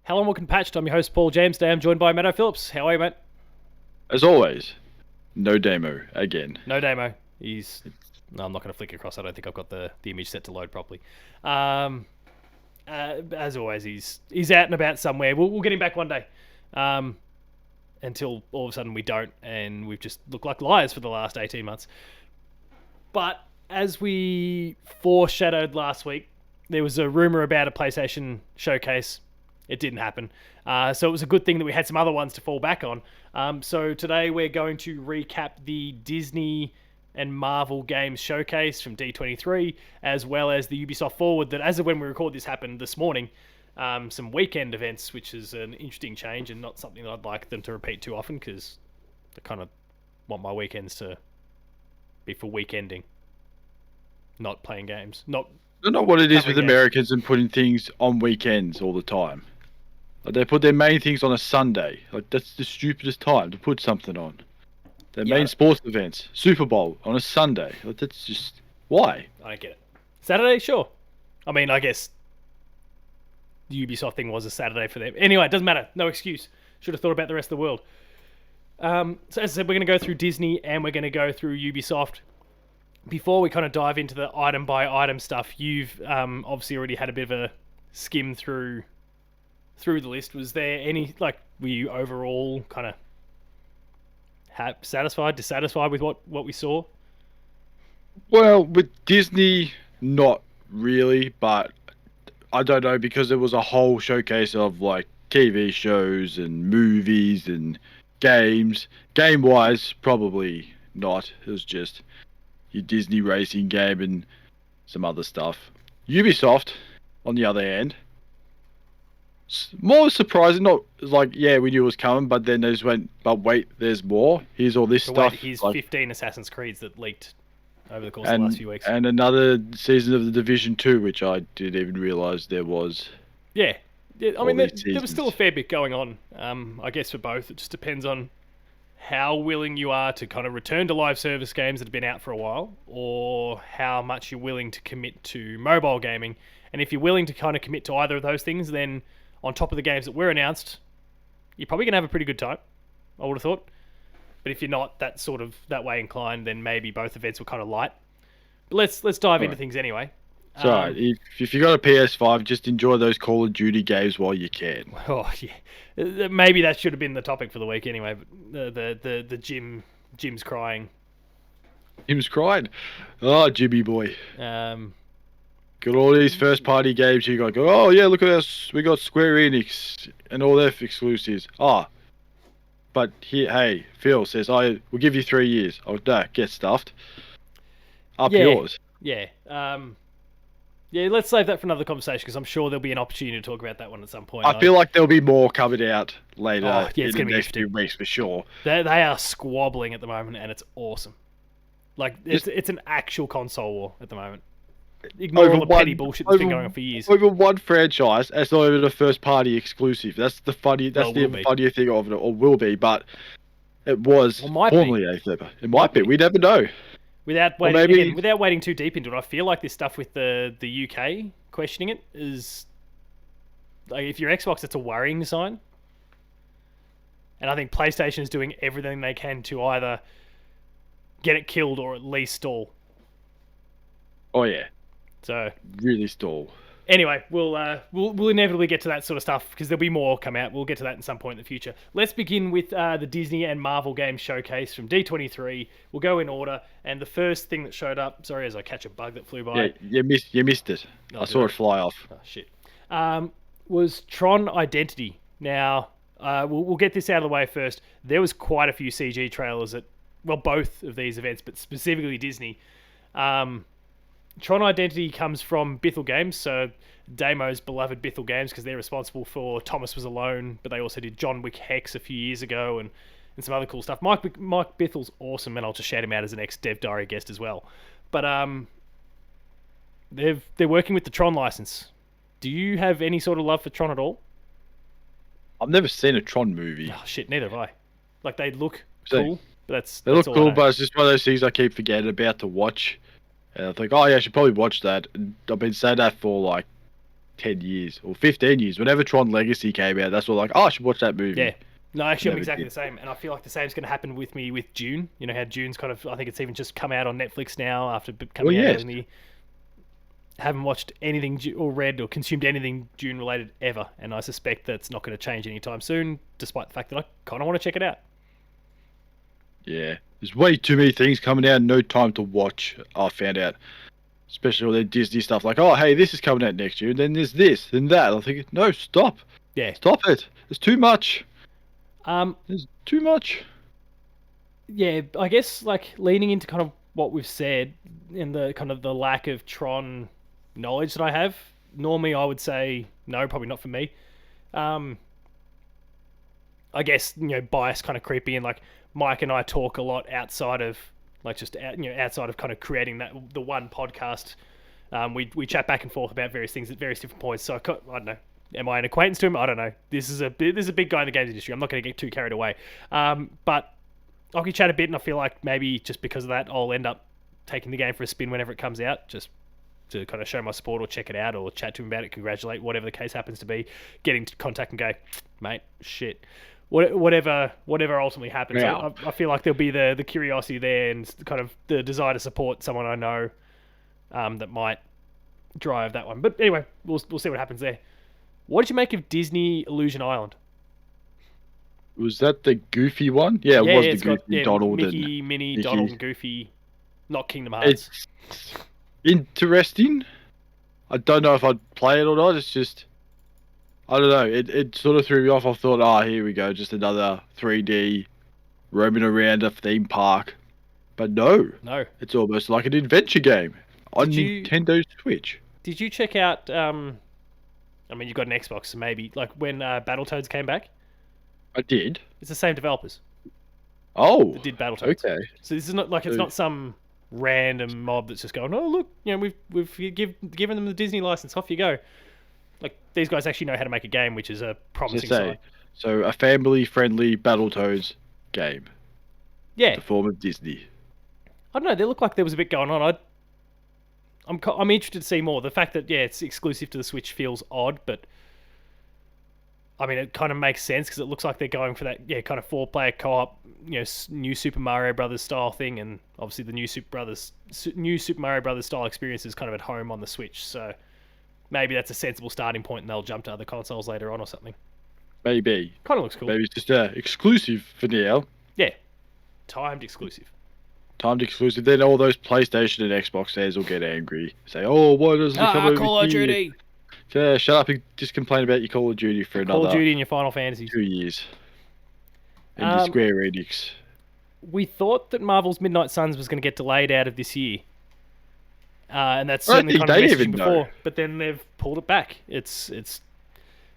Hello and welcome to Patched. I'm your host, Paul James. Today I'm joined by Matto Phillips. How are you, mate? As always, no Damo again. No Damo. No, I'm not going to flick across. I don't think I've got the image set to load properly. As always, he's out and about somewhere. We'll get him back one day. Until all of a sudden we don't, and we've just looked like liars for the last 18 months. But as we foreshadowed last week, there was a rumor about a PlayStation showcase. It didn't happen. So it was a good thing that we had some other ones to fall back on. So today we're going to recap the Disney and Marvel games showcase from D23, as well as the Ubisoft Forward that, as of when we record this, happened this morning. Some weekend events, which is an interesting change and not something that I'd like them to repeat too often, because I kind of want my weekends to be for weekending, not playing games. Not what it is with games. Americans and putting things on weekends all the time. Like they put their main things on a Sunday. Like that's the stupidest time to put something on. Their main sports events, Super Bowl on a Sunday. Like that's just why. I don't get it. Saturday, sure. I mean, I guess the Ubisoft thing was a Saturday for them. Anyway, it doesn't matter. No excuse. Should have thought about the rest of the world. So as I said, we're going to go through Disney and we're going to go through Ubisoft. Before we kind of dive into the item by item stuff, you've obviously already had a bit of a skim through the list. Was there any, were you overall kind of satisfied, dissatisfied with what we saw? Well, with Disney, not really, but I don't know, because there was a whole showcase of like TV shows and movies and games. Game-wise, probably not. It was just your Disney racing game and some other stuff. Ubisoft, on the other hand, more surprising. Not like, yeah, we knew it was coming, but then they just went, but wait, there's more. Here's all this stuff. Here's 15 Assassin's Creeds that leaked over the course of the last few weeks. And another season of the Division 2, which I didn't even realise there was. Yeah. I mean, there was still a fair bit going on, I guess, for both. It just depends on how willing you are to kind of return to live service games that have been out for a while, or how much you're willing to commit to mobile gaming. And if you're willing to kind of commit to either of those things, then on top of the games that were announced, you're probably going to have a pretty good time, I would have thought. But if you're not that way inclined, then maybe both events were kind of light. But let's dive into things anyway. Sorry, if you got a PS5, just enjoy those Call of Duty games while you can. Oh yeah, maybe that should have been the topic for the week anyway. But the Jim's crying. Jim's crying. Oh, Jimmy boy. Got all these first-party games. You go, oh yeah, look at us. We got Square Enix and all their exclusives. But here, hey, Phil says, we'll give you 3 years. Oh, no, get stuffed. Yours. Yeah. Yeah, let's save that for another conversation, because I'm sure there'll be an opportunity to talk about that one at some point. I feel like there'll be more coming out later in the next few weeks for sure. They are squabbling at the moment, and it's awesome. Like, it's an actual console war at the moment. Ignore all the petty bullshit that's been going on for years. Over one franchise, that's not even a first-party exclusive. That's the funnier thing of it, or will be, but it was formerly a flipper. It might be. We never know. Without waiting too deep into it, I feel like this stuff with the UK questioning it is, like, if you're Xbox, it's a worrying sign. And I think PlayStation is doing everything they can to either get it killed or at least stall. Oh yeah. So really stall. Anyway, we'll inevitably get to that sort of stuff, because there'll be more come out. We'll get to that in some point in the future. Let's begin with the Disney and Marvel Games showcase from D23. We'll go in order, and the first thing that showed up, sorry as I catch a bug that flew by. Yeah, you missed it. I saw it fly off. Oh shit. Was Tron Identity. Now, we'll get this out of the way first. There was quite a few CG trailers at, well, both of these events, but specifically Disney. Tron Identity comes from Bithell Games, so Damo's beloved Bithell Games, because they're responsible for Thomas Was Alone, but they also did John Wick Hex a few years ago and some other cool stuff. Mike Bithell's awesome, and I'll just shout him out as an ex-Dev Diary guest as well. But they're working with the Tron license. Do you have any sort of love for Tron at all? I've never seen a Tron movie. Oh shit, neither have I. Like, they look cool, but they look cool, but it's just one of those things I keep forgetting about to watch. And I think, oh yeah, I should probably watch that. And I've been saying that for like 10 years or 15 years. Whenever Tron Legacy came out, that's all like, oh, I should watch that movie. Yeah. No, actually, I'm Never exactly did. the same, and I feel like the same's going to happen with me with Dune. You know how Dune's kind of, I think it's even just come out on Netflix now after Well, coming out yes. in the. Haven't watched anything or read or consumed anything Dune related ever, and I suspect that's not going to change anytime soon, despite the fact that I kind of want to check it out. Yeah. There's way too many things coming out, no time to watch, I found out. Especially all the Disney stuff, like, oh, hey, this is coming out next year, and then there's this and that. I'm thinking, no, stop. Yeah. Stop it. There's too much. Um. There's too much. Yeah, I guess like leaning into kind of what we've said in the kind of the lack of Tron knowledge that I have. Normally, I would say no, probably not for me. I guess bias kind of creepy in. Like Mike and I talk a lot outside of like just outside of kind of creating the one podcast. We chat back and forth about various things at various different points. So I don't know. Am I an acquaintance to him? I don't know. This is a big guy in the games industry. I'm not going to get too carried away. But I can chat a bit, and I feel like maybe just because of that, I'll end up taking the game for a spin whenever it comes out, just to kind of show my support or check it out or chat to him about it, congratulate, whatever the case happens to be, get into contact and go, mate, shit. Whatever ultimately happens, Yeah. I feel like there'll be the curiosity there and kind of the desire to support someone I know that might drive that one. But anyway, we'll see what happens there. What did you make of Disney Illusion Island? Was that the Goofy one? Yeah, it was the it's Goofy, got, Donald, Mickey, and Minnie, Mickey. Donald, and Goofy. Not Kingdom Hearts. It's interesting. I don't know if I'd play it or not. It's just, I don't know. It sort of threw me off. I thought, here we go, just another 3D roaming around a theme park. But no, it's almost like an adventure game on Nintendo Switch. Did you check out? I mean, you've got an Xbox, so maybe like when Battletoads came back. I did. It's the same developers. Oh, that did Battletoads. okay. So this is not like it's not some random mob that's just going, oh look, we've given them the Disney license, off you go. Like these guys actually know how to make a game, which is a promising sign. So a family-friendly Battletoads game. Yeah. The form of Disney. I don't know. They look like there was a bit going on. I'm interested to see more. The fact that it's exclusive to the Switch feels odd, but I mean it kind of makes sense because it looks like they're going for that kind of 4-player co-op, new Super Mario Brothers style thing, and obviously the new Super Mario Brothers style experience is kind of at home on the Switch. So maybe that's a sensible starting point, and they'll jump to other consoles later on or something. Maybe. Kind of looks cool. Maybe it's just exclusive for now. Yeah, timed exclusive. Timed exclusive. Then all those PlayStation and Xbox fans will get angry. Say, "Oh, why doesn't it come over Call of here?" Duty. Yeah, shut up and just complain about your Call of Duty for another Call of Duty and your Final Fantasy. 2 years. And your Square Enix. We thought that Marvel's Midnight Suns was going to get delayed out of this year. And that's certainly kind of messaging before. But then they've pulled it back. It's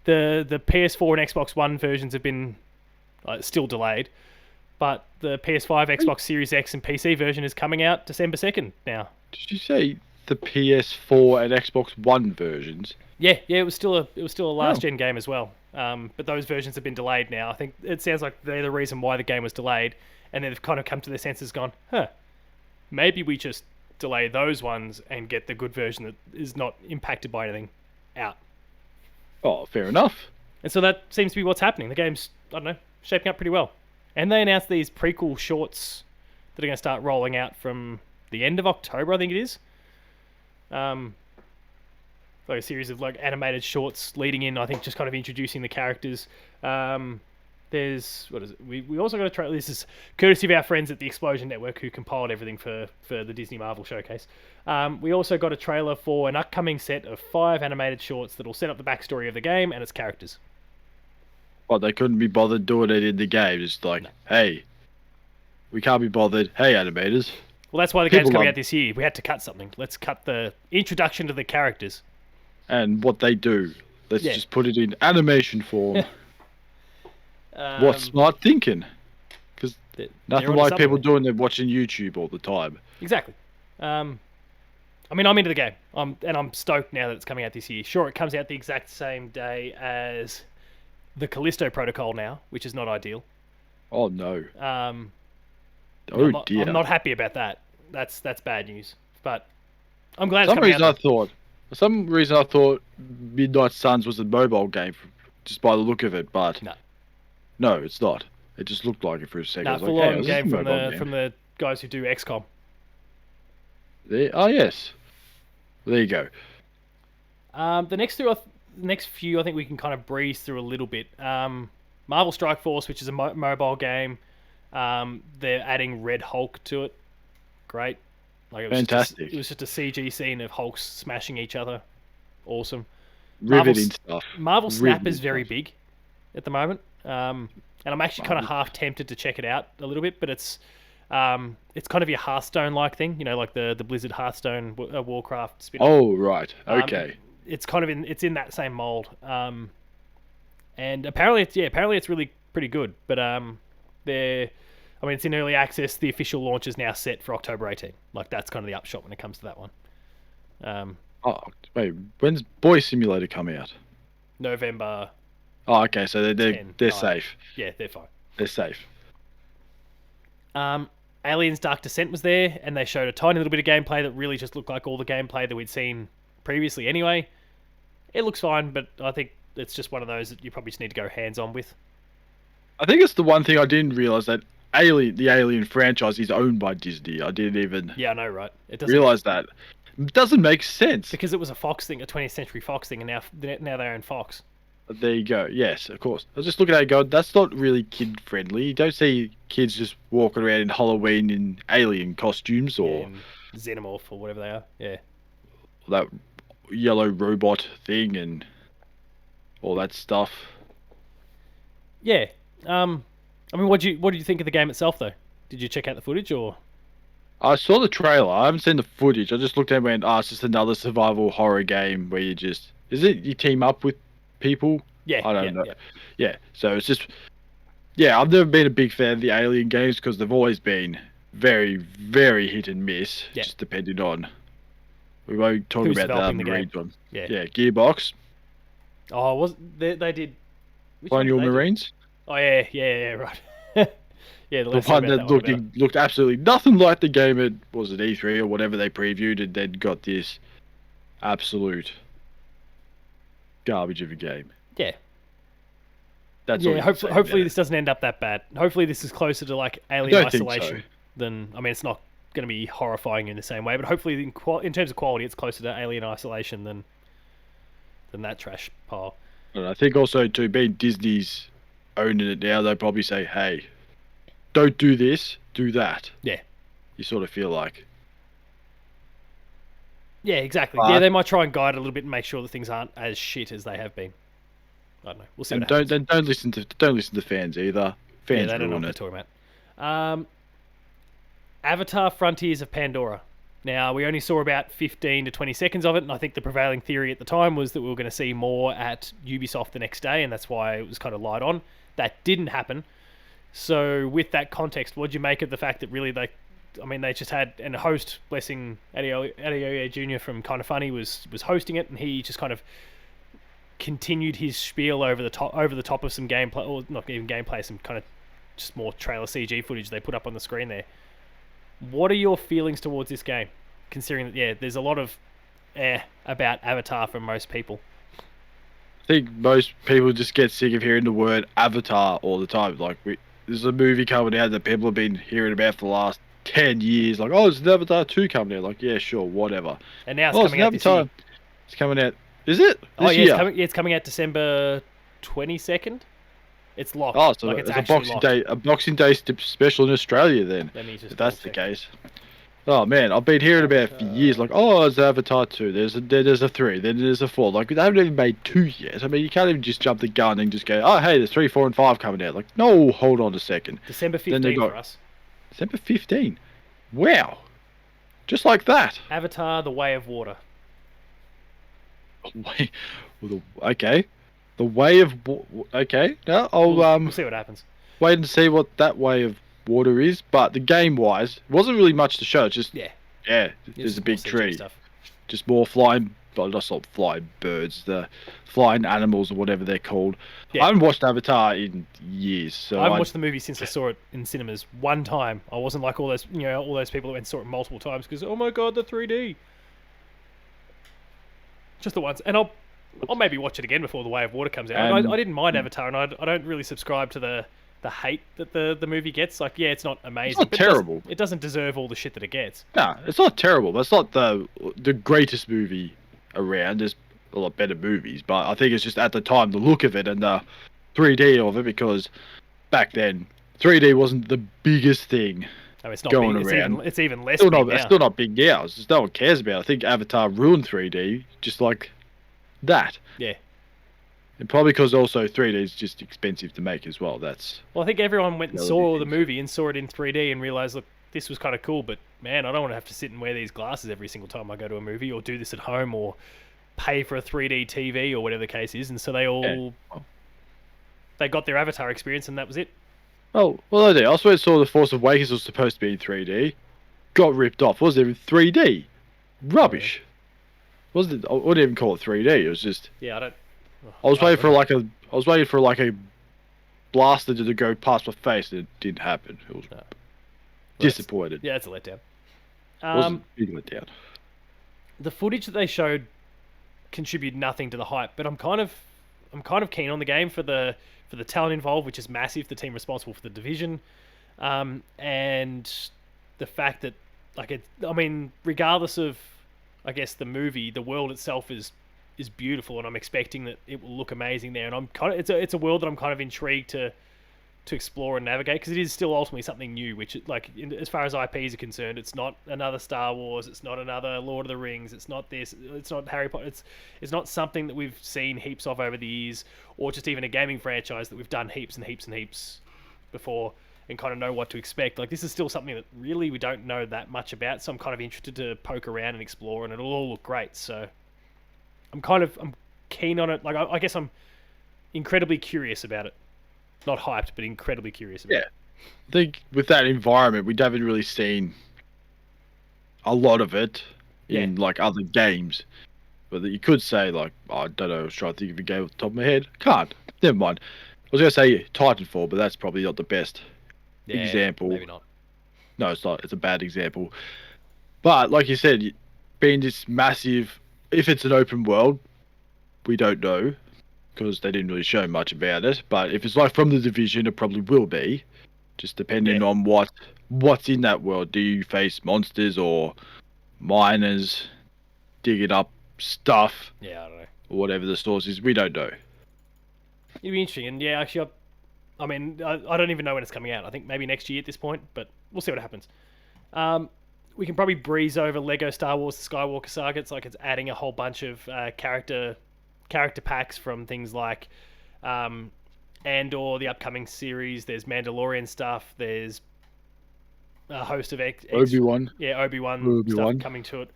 the PS4 and Xbox One versions have been still delayed. But the PS5, Xbox Series X, and PC version is coming out December 2nd now. Did you say the PS4 and Xbox One versions? Yeah, it was still a last gen game as well. But those versions have been delayed now. I think it sounds like they're the reason why the game was delayed, and then they've kind of come to their senses, gone, maybe we just delay those ones and get the good version that is not impacted by anything out. Oh, fair enough. And so that seems to be what's happening. The game's, I don't know, shaping up pretty well. And they announced these prequel shorts that are going to start rolling out from the end of October, I think it is. Like a series of animated shorts leading in, I think, just kind of introducing the characters. There's, what is it? We also got a trailer. This is courtesy of our friends at the Explosion Network who compiled everything for the Disney Marvel showcase. We also got a trailer for an upcoming set of 5 animated shorts that will set up the backstory of the game and its characters. Well, they couldn't be bothered doing it in the game. It's like, hey, we can't be bothered. Hey, animators. Well, that's why the game's coming out this year. We had to cut something. Let's cut the introduction to the characters. And what they do. Let's just put it in animation form. What smart thinking? Because nothing like people doing they're watching YouTube all the time. Exactly. I mean, I'm into the game. I'm stoked now that it's coming out this year. Sure, it comes out the exact same day as the Callisto Protocol now, which is not ideal. Oh no. Dear. I'm not happy about that. That's bad news. But I'm glad For some reason I thought For some reason, I thought Midnight Suns was a mobile game, just by the look of it. But No. no, it's not. It just looked like it for a second. I No, was like, full hey, on is this a game from mobile the game? from the guys who do XCOM. Oh yes. There you go. The next few, I think we can kind of breeze through a little bit. Marvel Strike Force, which is a mobile game. They're adding Red Hulk to it. Great. Like Fantastic. It was just a CG scene of Hulks smashing each other. Awesome. Riveting stuff. Marvel Snap Riveting is very stuff. big at the moment, and I'm actually kind of Marvel. half tempted to check it out a little bit. But it's kind of your Hearthstone-like thing, you know, like the Blizzard Hearthstone Warcraft spin-off. Oh right. Okay. It's kind of in that same mold. And apparently it's really pretty good. But it's in early access. The official launch is now set for October 18. Like that's kind of the upshot when it comes to that one. Oh wait, when's Boy Simulator come out? November. Oh, okay, so they're 10, they're 9. safe. Yeah, they're fine. They're safe. Aliens Dark Descent was there, and they showed a tiny little bit of gameplay that really just looked like all the gameplay that we'd seen previously anyway. It looks fine, but I think it's just one of those that you probably just need to go hands-on with. I think it's the one thing I didn't realize that the Alien franchise is owned by Disney. I didn't even Yeah, I know, right? It doesn't realize that. It doesn't make sense. because it was a Fox thing, a 20th Century Fox thing, and now they own Fox. There you go. Yes, of course. I was just looking at it going, that's not really kid friendly. You don't see kids just walking around in Halloween in alien costumes or And Xenomorph or whatever they are. Yeah. that yellow robot thing and all that stuff. Yeah. What do you think of the game itself, though? Did you check out the footage or? I saw the trailer. I haven't seen the footage. I just looked at it and went, it's just another survival horror game where you team up with people? Yeah. I don't know. Yeah. Yeah, so it's just... Yeah, I've never been a big fan of the Alien games because they've always been very, very hit and miss, Yeah. just depending on... We won't talk Who's about developing the the game. one. Yeah. Yeah, Gearbox, Oh, they did. Which one did Colonial they do? Marines. Oh yeah, right. Yeah, The let's one talk about that that one looked absolutely nothing like the game at, was it E3 or whatever they previewed, and then got this absolute garbage of a game. Yeah. That's all Yeah, you can say hopefully about this doesn't end up that bad. Hopefully this is closer to like Alien don't think Isolation so. than... it's not going to be horrifying in the same way, but hopefully in terms of quality, it's closer to Alien Isolation than that trash pile. And I think also too, being Disney's owning it now, they'll probably say, hey, don't do this, do that. Yeah. You sort of feel like. Yeah, exactly. But- Yeah, they might try and guide it a little bit and make sure that things aren't as shit as they have been. I don't know. We'll see And what happens. don't listen to fans either. Yeah, Fans they don't know ruin what it. they're talking about. Avatar Frontiers of Pandora. Now, we only saw about 15 to 20 seconds of it, and I think the prevailing theory at the time was that we were going to see more at Ubisoft the next day, and that's why it was kind of light on. That didn't happen. So, with that context, what do you make of the fact that really they just had, and a host, blessing Adeoye Jr. from Kind of Funny was hosting it, and he just kind of continued his spiel over the top of some gameplay, or not even gameplay, some kind of just more trailer CG footage they put up on the screen there. What are your feelings towards this game, considering that there's a lot of about Avatar from most people? I think most people just get sick of hearing the word Avatar all the time. Like, there's a movie coming out that people have been hearing about for the last 10 years. Like, there's an Avatar 2 coming out. Like, yeah, sure, whatever. And now it's coming out this year. It's coming out. Is it? This year? It's coming out December 22nd. It's locked. Oh, so like it's a actually Boxing Day special in Australia then. Let me just If that's the double check. case. Oh man, I've been hearing about it for years. Like, there's Avatar 2, there's a 3, then there's a 4. Like, they haven't even made 2 yet. I mean, you can't even just jump the gun and just go, hey, there's 3, 4, and 5 coming out. Like, no, hold on a second. December Then they 15 got- for us. December 15. Wow. Just like that. Avatar: The Way of Water. Wait, okay. The way of okay. Now I'll We'll see what happens. wait and see what that way of water is. But the game wise, it wasn't really much to show. It's just Yeah. there's Just a big more CG tree. stuff. Just more flying, but not flying birds, the flying animals or whatever they're called. Yeah. I haven't watched Avatar in years, so I haven't watched the movie since I saw it in cinemas one time. I wasn't like all those people that went and saw it multiple times because, oh my god, the 3D. Just the once, and I'll maybe watch it again before The Way of Water comes out. And I didn't mind Avatar, and I don't really subscribe to the hate that the movie gets. Like, yeah, it's not amazing. it's not but terrible. It doesn't deserve all the shit that it gets. Nah, it's not terrible. But it's not the greatest movie around. There's a lot better movies, but I think it's just at the time the look of it and the 3D of it, because back then 3D wasn't the biggest thing. Oh, it's not going big. around. It's even less Still big not, now. it's still not big now. It's just no one cares about it. I think Avatar ruined 3D, just like that. Yeah. And probably because also 3D is just expensive to make as well. That's Well, I think everyone went and That'll saw be the things. movie and saw it in 3D and realized, look, this was kind of cool, but man, I don't want to have to sit and wear these glasses every single time I go to a movie, or do this at home, or pay for a 3D TV, or whatever the case is. And so they got their Avatar experience, and that was it. well, I did. I also saw The Force Awakens was supposed to be in 3D. Got ripped off. Was it in 3D? Rubbish. Wasn't it? I wouldn't even call it 3D. It was just. Yeah, I don't. I was waiting for like a blaster to go past my face, and it didn't happen. It was disappointed. Yeah, it's a letdown. It wasn't a big letdown. The footage that they showed contributed nothing to the hype, but I'm kind of keen on the game for the talent involved, which is massive. The team responsible for the division, and the fact that regardless of, I guess, the movie, the world itself is beautiful, and I'm expecting that it will look amazing there. And I'm kind of it's a world that I'm kind of intrigued to explore and navigate, because it is still ultimately something new. Which, as far as IPs are concerned, it's not another Star Wars, it's not another Lord of the Rings, it's not this, it's not Harry Potter, it's not something that we've seen heaps of over the years, or just even a gaming franchise that we've done heaps and heaps and heaps before and kind of know what to expect. Like, this is still something that really we don't know that much about, so I'm kind of interested to poke around and explore, and it'll all look great. So I'm keen on it. Like, I guess I'm incredibly curious about it. Not hyped, but incredibly curious about it. I think with that environment, we haven't really seen a lot of it in like other games. But you could say, like, I don't know, I was trying to think of a game off the top of my head. Can't. Never mind. I was going to say Titanfall, but that's probably not the best example. Maybe not. No, it's not. It's a bad example. But like you said, being this massive, if it's an open world, we don't know, because they didn't really show much about it. But if it's like from the Division, it probably will be, just depending on what's in that world. Do you face monsters or miners digging up stuff? Yeah, I don't know. Or whatever the source is, we don't know. It'd be interesting, and yeah, actually, I don't even know when it's coming out. I think maybe next year at this point, but we'll see what happens. We can probably breeze over Lego Star Wars: The Skywalker Saga. It's like it's adding a whole bunch of character packs from things like Andor, the upcoming series. There's Mandalorian stuff. There's a host of Obi-Wan. Yeah, Obi-Wan stuff coming to it,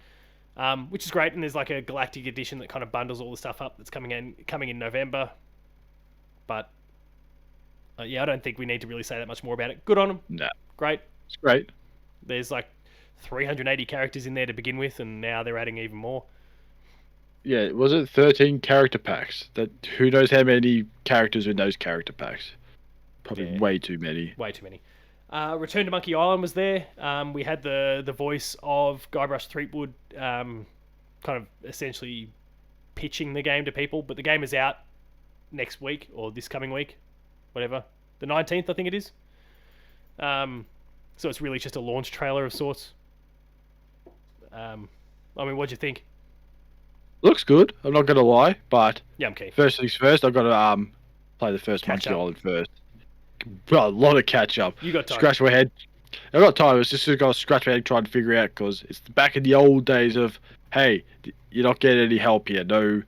which is great. And there's like a Galactic Edition that kind of bundles all the stuff up that's coming in November. But yeah, I don't think we need to really say that much more about it. Good on them. Nah. Great. It's great. There's like 380 characters in there to begin with, and now they're adding even more. Yeah, was it 13 character packs? That who knows how many characters in those character packs? Probably way too many. Way too many. Return to Monkey Island was there. We had the voice of Guybrush Threepwood, kind of essentially pitching the game to people. But the game is out next week, or this coming week, whatever. The 19th, I think it is. So it's really just a launch trailer of sorts. What'd you think? Looks good. I'm not gonna lie, but yeah, I'm keen. First things first, I've got to play the first Monkey Island first. Well, a lot of catch up. You got time. Scratch my head. I got time. It's just got to scratch my head trying to figure out, because it's back in the old days of, hey, you're not getting any help here. No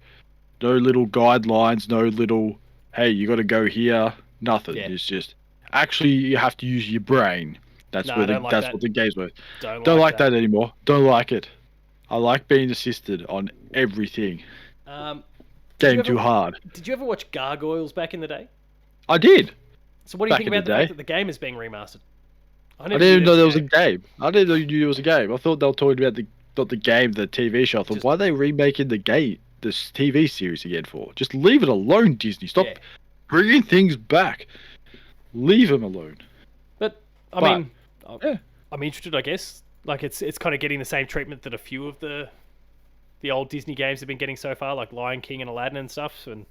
little guidelines. No little, hey, you got to go here. Nothing. Yeah. It's just actually you have to use your brain. That's what the game's worth. Don't like that anymore. Don't like it. I like being assisted on everything. Game too hard. Did you ever watch Gargoyles back in the day? I did. So what do you think about the fact that the game is being remastered? I didn't even know there was a game. I didn't know you knew there was a game. I thought they were talking about the game, the TV show. I thought, why are they remaking the game, this TV series again for? Just leave it alone, Disney. Stop bringing things back. Leave them alone. But I'm interested, I guess. Like it's kind of getting the same treatment that a few of the the old Disney games have been getting so far, like Lion King and Aladdin and stuff. And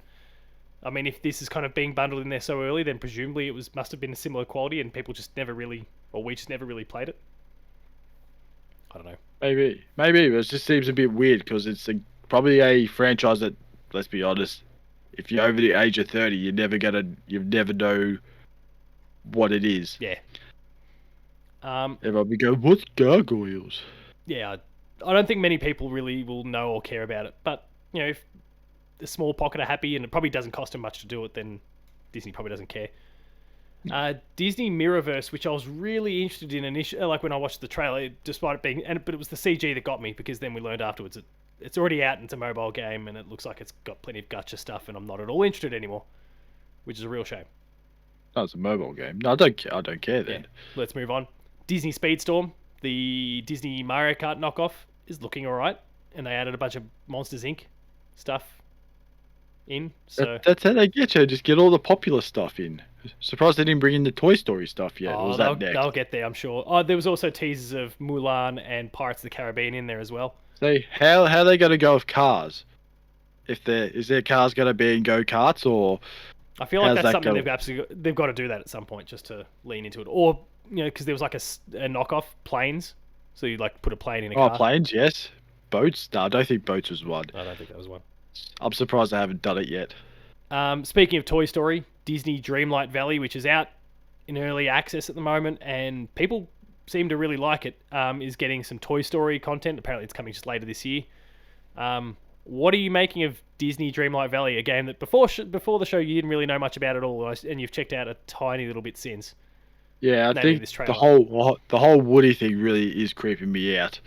I mean, if this is kind of being bundled in there so early, then presumably it must have been a similar quality, and people just never really, or we just never really played it. I don't know. Maybe, but it just seems a bit weird because it's probably a franchise that, let's be honest, if you're over the age of 30, you never know what it is. Yeah. Everyone be going, what's gargoyles? Yeah, I don't think many people really will know or care about it. But, you know, if the small pocket are happy and it probably doesn't cost them much to do it, then Disney probably doesn't care. Disney Mirrorverse, which I was really interested in initially, like when I watched the trailer, despite it being, but it was the CG that got me, because then we learned afterwards it's already out and it's a mobile game and it looks like it's got plenty of gacha stuff and I'm not at all interested anymore, which is a real shame. No, it's a mobile game. No, I don't care. I don't care then. Yeah. Let's move on. Disney Speedstorm, the Disney Mario Kart knockoff, is looking alright, and they added a bunch of Monsters Inc. stuff in. So that's how they get you. Just get all the popular stuff in. Surprised they didn't bring in the Toy Story stuff yet. Or was that next? They'll get there, I'm sure. Oh, there was also teasers of Mulan and Pirates of the Caribbean in there as well. So how are they going to go with cars? Is their cars going to be in go-karts, or I feel like that's something they've got to do that at some point just to lean into it. Or, you know, because there was like a knockoff planes. So you like put a plane in a car. Oh, planes, yes. Boats? No, I don't think boats was one. I don't think that was one. I'm surprised they haven't done it yet. Speaking of Toy Story, Disney Dreamlight Valley, which is out in early access at the moment, and people seem to really like it, is getting some Toy Story content. Apparently it's coming just later this year. What are you making of Disney Dreamlight Valley, a game that before the show you didn't really know much about at all, and you've checked out a tiny little bit since? Yeah, I think the whole Woody thing really is creeping me out.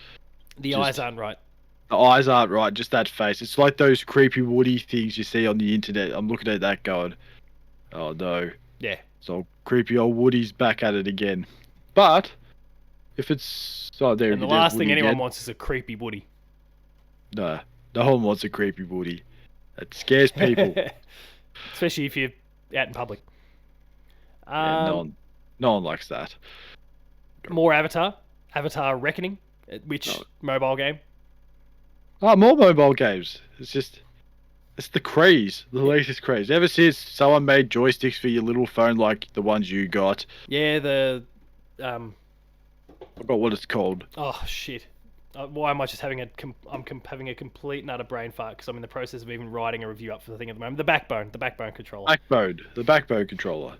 The eyes aren't right. The eyes aren't right, just that face. It's like those creepy Woody things you see on the internet. I'm looking at that going, oh no. Yeah. So creepy old Woody's back at it again. But if it's there, and the last thing anyone wants is a creepy Woody. No one wants a creepy Woody. That scares people. Especially if you're out in public. Yeah, no one likes that. More Avatar Reckoning, which mobile game? Oh, more mobile games. It's the craze, the latest craze. Ever since someone made joysticks for your little phone like the ones you got. Yeah, I forgot what it's called. Oh shit! Why am I just having having a complete and utter brain fart because I'm in the process of even writing a review up for the thing at the moment. The backbone controller. The backbone controller.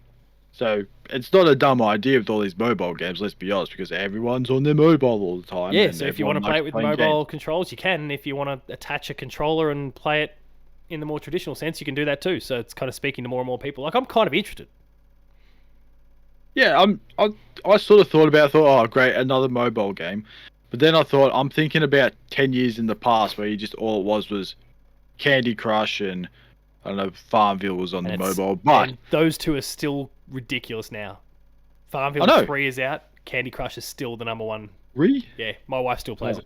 So it's not a dumb idea with all these mobile games, let's be honest, because everyone's on their mobile all the time. Yeah, so if you want to play it with mobile controls, you can. If you want to attach a controller and play it in the more traditional sense, you can do that too. So it's kind of speaking to more and more people. Like, I'm kind of interested. Yeah, I sort of thought, oh great, another mobile game. But then I thought, I'm thinking about 10 years in the past where you just all it was Candy Crush and I don't know, Farmville was on the mobile. But those two are still ridiculous now. Farmville 3 is out. Candy Crush is still the number one. Really? Yeah, my wife still plays it.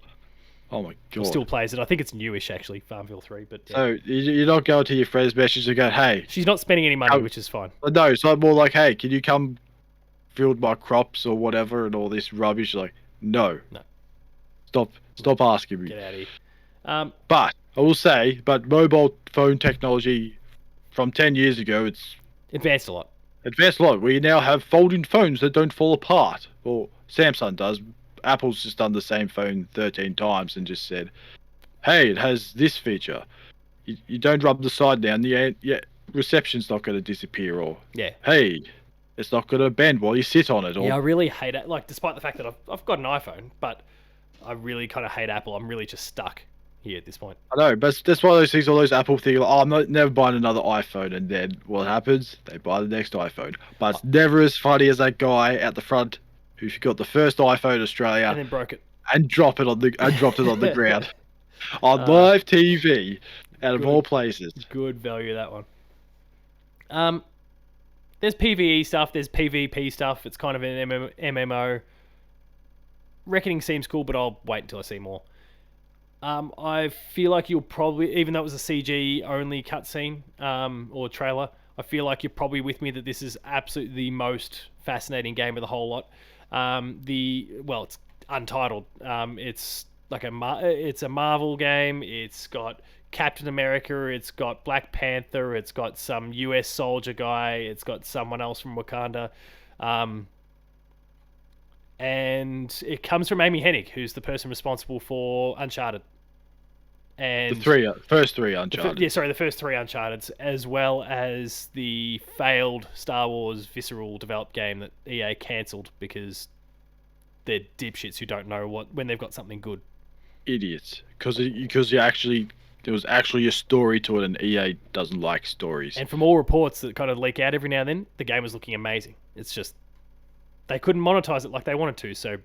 Oh my god. Still plays it. I think it's newish actually, Farmville 3. But yeah. So you're not going to your friend's message and go, hey. She's not spending any money, which is fine. No, it's like more like, hey, can you come field my crops or whatever and all this rubbish? Like, no. Stop asking me. Get out of here. But I will say, mobile phone technology from 10 years ago, it's advanced a lot. We now have folding phones that don't fall apart. Or Samsung does. Apple's just done the same phone 13 times and just said, hey, it has this feature. You don't rub the side down, the reception's not going to disappear. Or, hey, it's not going to bend while you sit on it. Or, yeah, I really hate it. Like, despite the fact that I've got an iPhone, but I really kind of hate Apple. I'm really just stuck here at this point. I know, but that's one of those things, all those Apple things, like, oh, I'm never buying another iPhone, and then what happens? They buy the next iPhone. But it's never as funny as that guy out the front who got the first iPhone in Australia and then broke it and dropped it on the ground on live TV out of all places. Good value, that one. There's PvE stuff, there's PvP stuff. It's kind of an MMO. Reckoning seems cool, but I'll wait until I see more. I feel like you'll probably, even though it was a CG only cutscene or trailer, I feel like you're probably with me that this is absolutely the most fascinating game of the whole lot. It's Untitled. It's like it's a Marvel game. It's got Captain America. It's got Black Panther. It's got some U.S. soldier guy. It's got someone else from Wakanda. And it comes from Amy Hennig, who's the person responsible for Uncharted. And The first three Uncharted. the first three Uncharted, as well as the failed Star Wars Visceral developed game that EA cancelled because they're dipshits who don't know when they've got something good. Idiots, because there was actually a story to it, and EA doesn't like stories. And from all reports that kind of leak out every now and then, the game was looking amazing. It's just they couldn't monetize it like they wanted to, so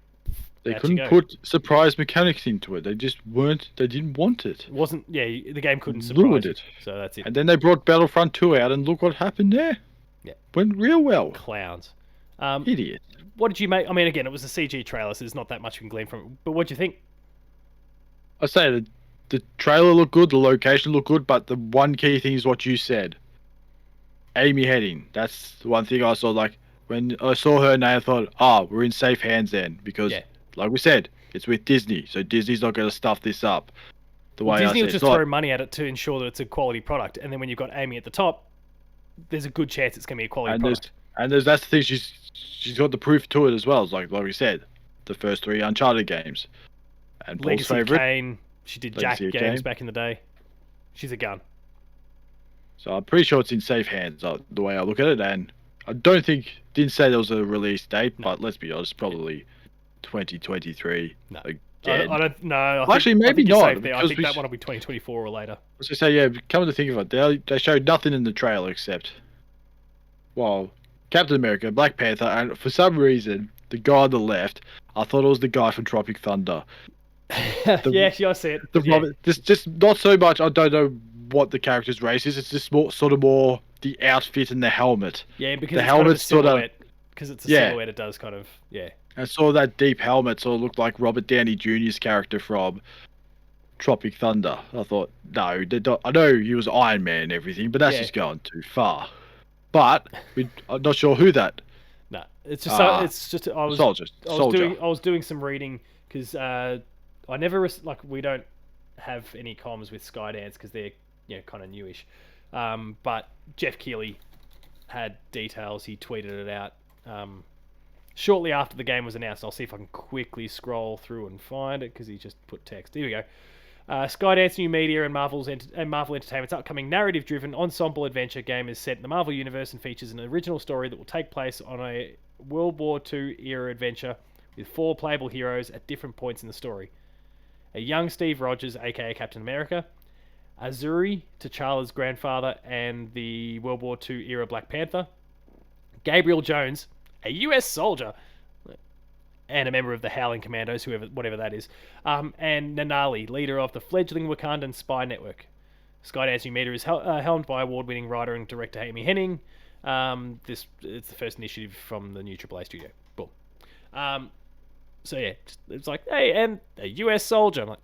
they couldn't put surprise mechanics into it. They just weren't. They didn't want it. It wasn't. Yeah, the game couldn't surprise it. So that's it. And then they brought Battlefront 2 out, and look what happened there. Yeah, went real well. Clowns. Idiot. What did you make? I mean, again, it was a CG trailer, so there's not that much we can glean from it. But what do you think? I say the trailer looked good, the location looked good, but the one key thing is what you said. Amy Hennig. That's the one thing I saw. Like when I saw her name, I thought, we're in safe hands then, because, like we said, it's with Disney, so Disney's not going to stuff this up. Disney will just throw money at it to ensure that it's a quality product, and then when you've got Amy at the top, there's a good chance it's going to be a quality product. That's the thing. She's got the proof to it as well. It's like we said, the first three Uncharted games. And Paul's favorite, Kane. She did Legacy Jack games back in the day. She's a gun. So I'm pretty sure it's in safe hands, the way I look at it. And I didn't say there was a release date, but let's be honest, probably 2023. No. Again. I don't know. Actually, maybe not. I think that one will be 2024 or later. I was going to say, yeah, coming to think of it, they showed nothing in the trailer except, Captain America, Black Panther, and for some reason, the guy on the left, I thought it was the guy from Tropic Thunder. Yeah, I see it. Just not so much. I don't know what the character's race is. It's just more the outfit and the helmet. Yeah, because the helmet's because it's a silhouette. It does kind of And saw that deep helmet sort of looked like Robert Downey Jr.'s character from Tropic Thunder. I thought, no, I know he was Iron Man and everything, but that's just going too far. But I'm not sure who that. No, it's just I was soldier. I was doing some reading because I never we don't have any comms with Skydance because they're kind of newish. But Jeff Keighley had details. He tweeted it out shortly after the game was announced. I'll see if I can quickly scroll through and find it because he just put text. Here we go. Skydance New Media and Marvel Entertainment's upcoming narrative-driven ensemble adventure game is set in the Marvel Universe and features an original story that will take place on a World War II era adventure with 4 playable heroes at different points in the story. A young Steve Rogers, aka Captain America, Azuri, T'Challa's grandfather and the World War II era Black Panther, Gabriel Jones, a US soldier, and a member of the Howling Commandos, whatever that is, and Nanali, leader of the fledgling Wakandan spy network. Skydance New Media is helmed by award-winning writer and director Amy Hennig. It's the first initiative from the new AAA studio. Boom. So yeah, it's like, hey, and a US soldier. I'm like,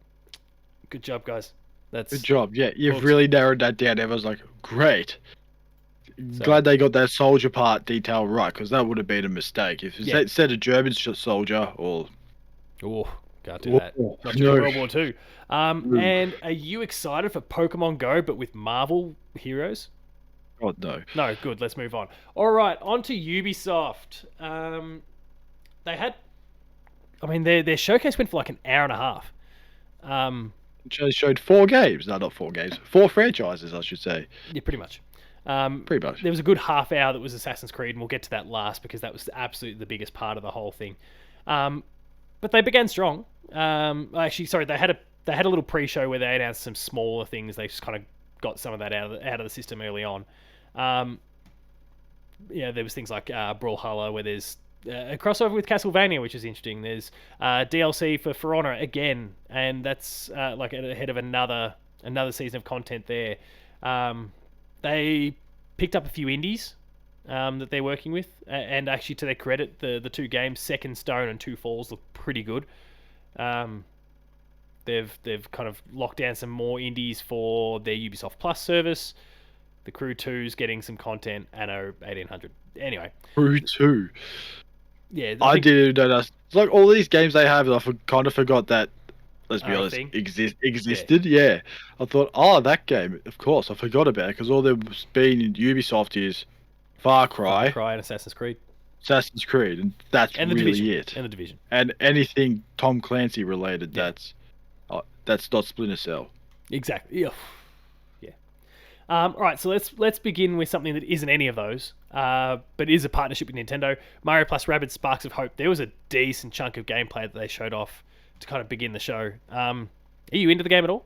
good job, guys. Good job. Yeah, you've really narrowed that down. Everyone's like, great. Glad they got that soldier part detail right, because that would have been a mistake. If it said a German soldier or... Oh, can't do that. Not World War II. And are you excited for Pokemon Go, but with Marvel heroes? Oh, no. No, good. Let's move on. All right, on to Ubisoft. They had... I mean, their showcase went for like an hour and a half. They showed 4 games. No, not 4 games. 4 franchises, I should say. Yeah, pretty much. Pretty much. There was a good half hour that was Assassin's Creed, and we'll get to that last because that was absolutely the biggest part of the whole thing. But they began strong. Actually, sorry, they had a little pre-show where they announced some smaller things. They just kind of got some of that out of the system early on. There was things like Brawlhalla, where there's a crossover with Castlevania, which is interesting. There's DLC for Honor again, and that's like ahead of another season of content there. They picked up a few indies that they're working with, and actually, to their credit, the 2 games, Second Stone and Two Falls, look pretty good. They've kind of locked down some more indies for their Ubisoft Plus service. The Crew 2's getting some content, Anno 1800. Anyway, Crew 2. Yeah, I didn't know that. It's like all these games they have, I kind of forgot that let's be honest, thing. existed. Yeah. I thought, oh, that game. Of course, I forgot about it because all there's been in Ubisoft is Far Far Cry, Cry and Assassin's Creed. Assassin's Creed, and that's And the really Division. it. And the Division. And anything Tom Clancy related, Yeah. that's not Splinter Cell. Exactly. Yeah. All right, so let's begin with something that isn't any of those, but is a partnership with Nintendo. Mario plus Rabbids Sparks of Hope. There was a decent chunk of gameplay that they showed off to kind of begin the show. Are you into the game at all?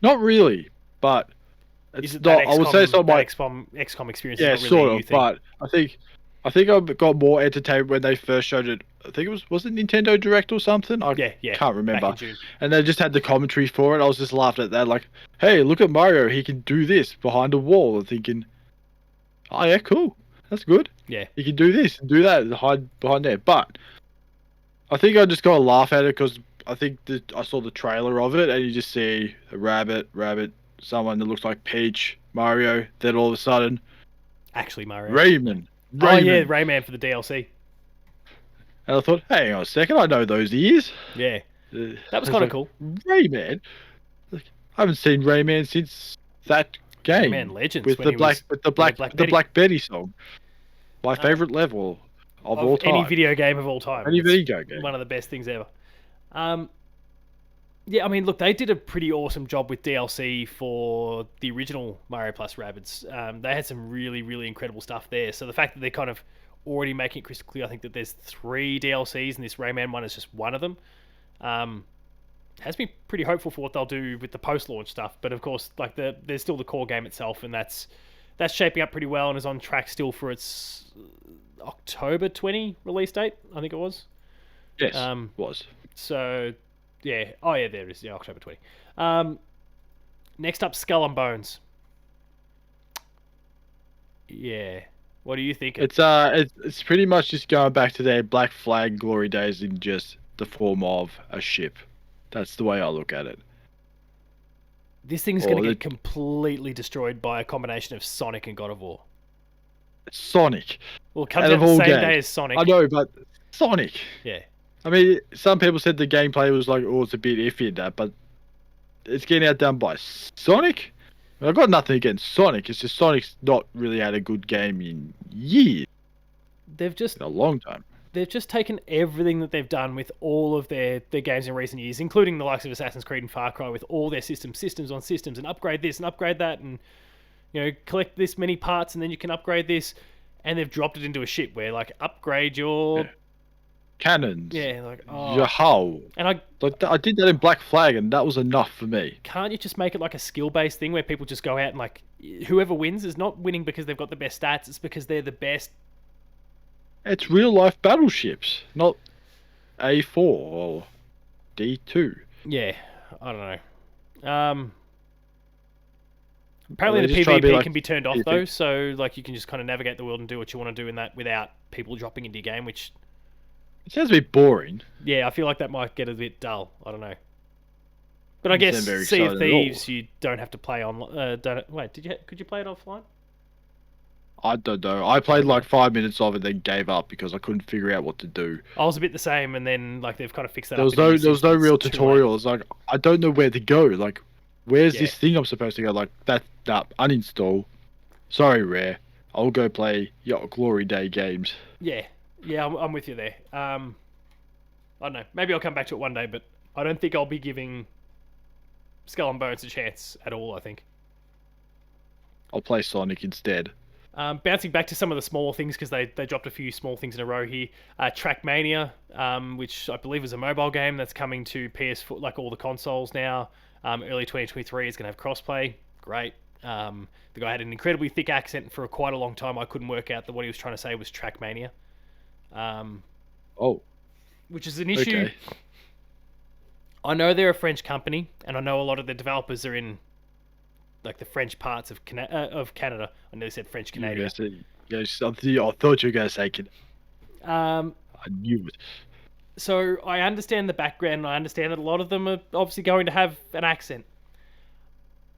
Not really, but Is it's it not. that I would say it's not my. XCOM experience? Yeah, Is not really sort you of. think? But I think I got more entertained when they first showed it. I think was it Nintendo Direct or something? I Yeah. can't remember. Back in June. And they just had the commentary for it. I was just laughing at that, like, hey, look at Mario. He can do this behind a wall. I'm thinking, oh yeah, cool. That's good. Yeah. He can do this and do that and hide behind there. But I think I just got to laugh at it because I think that I saw the trailer of it and you just see a rabbit, someone that looks like Peach, Mario. Then all of a sudden, Actually, Mario. Rayman. Oh yeah, Rayman for the DLC. And I thought, hang on a second, I know those ears. Yeah. That was kinda cool. Rayman? Like, I haven't seen Rayman since that game. Rayman Legends with when the he Black was with the with Black the Black Betty song. My favorite level of all time. any video game of all time. Any It's video game. One of the best things ever. Yeah, I mean, look, they did a pretty awesome job with DLC for the original Mario plus Rabbids. They had some really, really incredible stuff there. So the fact that they're kind of already making it crystal clear, I think that there's 3 DLCs and this Rayman one is just one of them. Has me pretty hopeful for what they'll do with the post-launch stuff. But of course, like there's still the core game itself, and that's shaping up pretty well and is on track still for its October 20 release date. I think it was. Yes, was. So, yeah. Oh, yeah, there it is. Yeah, October 20. Next up, Skull and Bones. Yeah. What do you think? It's pretty much just going back to their Black Flag glory days in just the form of a ship. That's the way I look at it. This thing's going to get completely destroyed by a combination of Sonic and God of War. Sonic. Well, it comes out the same day as Sonic. I know, but Sonic. Yeah. I mean, some people said the gameplay was like, oh, it's a bit iffy and that, but it's getting outdone by Sonic. I've got nothing against Sonic. It's just Sonic's not really had a good game in years. They've just in a long time. They've just taken everything that they've done with all of their games in recent years, including the likes of Assassin's Creed and Far Cry, with all their systems on systems, and upgrade this and upgrade that, and collect this many parts, and then you can upgrade this, and they've dropped it into a ship where upgrade your cannons. Yeah, your hull. And I did that in Black Flag, and that was enough for me. Can't you just make it like a skill-based thing where people just go out and whoever wins is not winning because they've got the best stats; it's because they're the best. It's real-life battleships, not A4 or D2. Yeah, I don't know. Apparently the PvP can be turned off though, so you can just kind of navigate the world and do what you want to do in that without people dropping into your game, which it sounds a bit boring. Yeah, I feel like that might get a bit dull. I don't know. But I guess Sea of Thieves, you don't have to play on. Could you play it offline? I don't know. I played 5 minutes of it, then gave up because I couldn't figure out what to do. I was a bit the same, and then they've kind of fixed that. There was no real tutorial. It's I don't know where to go. Where's this thing I'm supposed to go? Uninstall. Sorry, Rare. I'll go play your Glory Day games. Yeah, I'm with you there. I don't know. Maybe I'll come back to it one day, but I don't think I'll be giving Skull and Bones a chance at all. I think I'll play Sonic instead. Bouncing back to some of the small things because they dropped a few small things in a row here. Trackmania, which I believe is a mobile game that's coming to PS4, all the consoles now. Early 2023 is going to have crossplay. Great. The guy had an incredibly thick accent for quite a long time. I couldn't work out that what he was trying to say was Trackmania. Which is an issue. Okay. I know they're a French company, and I know a lot of the developers are in the French parts of Canada. I nearly said French Canadian. I thought you were going to say Canada. I knew it. So I understand the background, and I understand that a lot of them are obviously going to have an accent.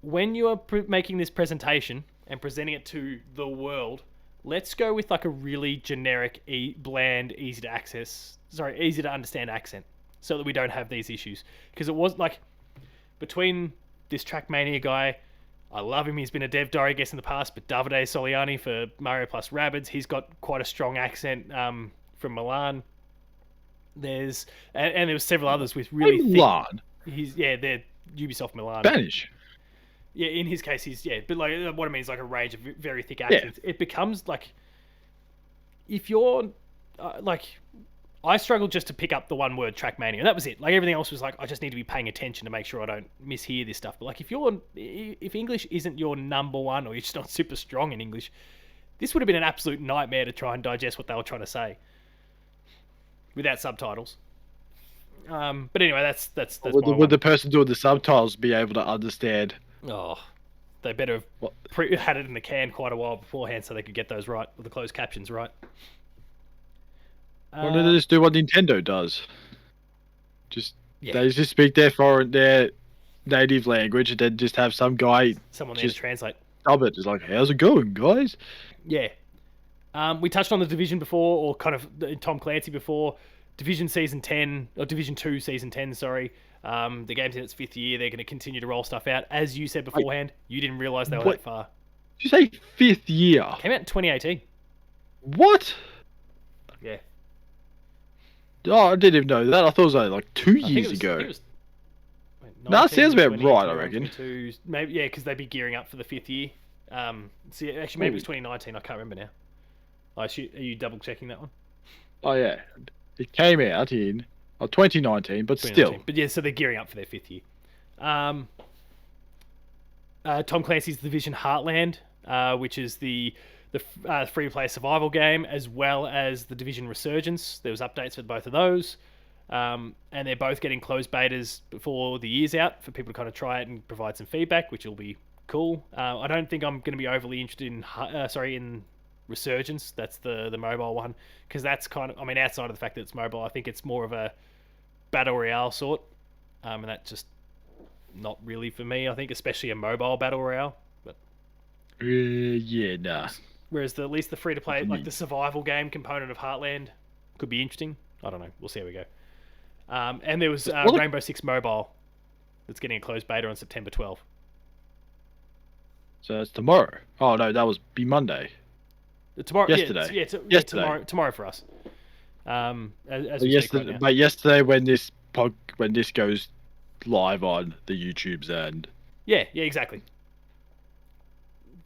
When you are making this presentation and presenting it to the world, let's go with a really generic, bland, easy to understand accent. so that we don't have these issues. Because it was like between this Trackmania guy, I love him. He's been a dev diary guest in the past, but Davide Soliani for Mario plus Rabbids, he's got quite a strong accent from Milan. And there was several others with really thick. Milan. They're Ubisoft Milan. Spanish. Yeah, in his case, but like what I mean is like a range of very thick accents. Yeah. It becomes like if you're like. I struggled just to pick up the one word Trackmania, and that was it. Like everything else was like, I just need to be paying attention to make sure I don't mishear this stuff. But like if English isn't your number one, or you're just not super strong in English, this would have been an absolute nightmare to try and digest what they were trying to say without subtitles. But anyway, that's would the person doing the subtitles be able to understand? Oh, they better have had it in the can quite a while beforehand so they could get those right, with the closed captions right. Why don't they just do what Nintendo does? They just speak their native language, and then just have someone there to translate. Dub it. It's like, how's it going, guys? Yeah. We touched on the Division before, or kind of Tom Clancy before. Division Season 10, or Division 2 Season 10, sorry. The game's in its 5th year. They're going to continue to roll stuff out. As you said beforehand, you didn't realise they were that far. Did you say 5th year? Came out in 2018. What? Yeah. Oh, I didn't even know that. I thought it was like 2 years ago. No, it sounds about right, I reckon. Maybe, yeah, because they'd be gearing up for the 5th year. Maybe it was 2019. I can't remember now. Are you double checking that one? Oh yeah, it came out in 2019, but 2019. Still. But yeah, so they're gearing up for their 5th year. Tom Clancy's Division Heartland, which is the free-to-play survival game, as well as the Division Resurgence. There was updates for both of those. And they're both getting closed betas before the year's out for people to kind of try it and provide some feedback, which will be cool. I don't think I'm going to be overly interested in Resurgence. That's the mobile one, because that's kind of, I mean, outside of the fact that it's mobile, I think it's more of a battle royale sort, and that's just not really for me. I think, especially a mobile battle royale. But yeah, nah. Whereas at least the free to play, like the survival game component of Heartland, could be interesting. I don't know. We'll see how we go. And there was Rainbow Six Mobile that's getting a closed beta on September 12th. So it's tomorrow. Oh no, that was Monday. Tomorrow. Yesterday. Yesterday. Tomorrow for us. As yesterday, but yesterday when this goes live on the YouTubes and. Yeah, exactly.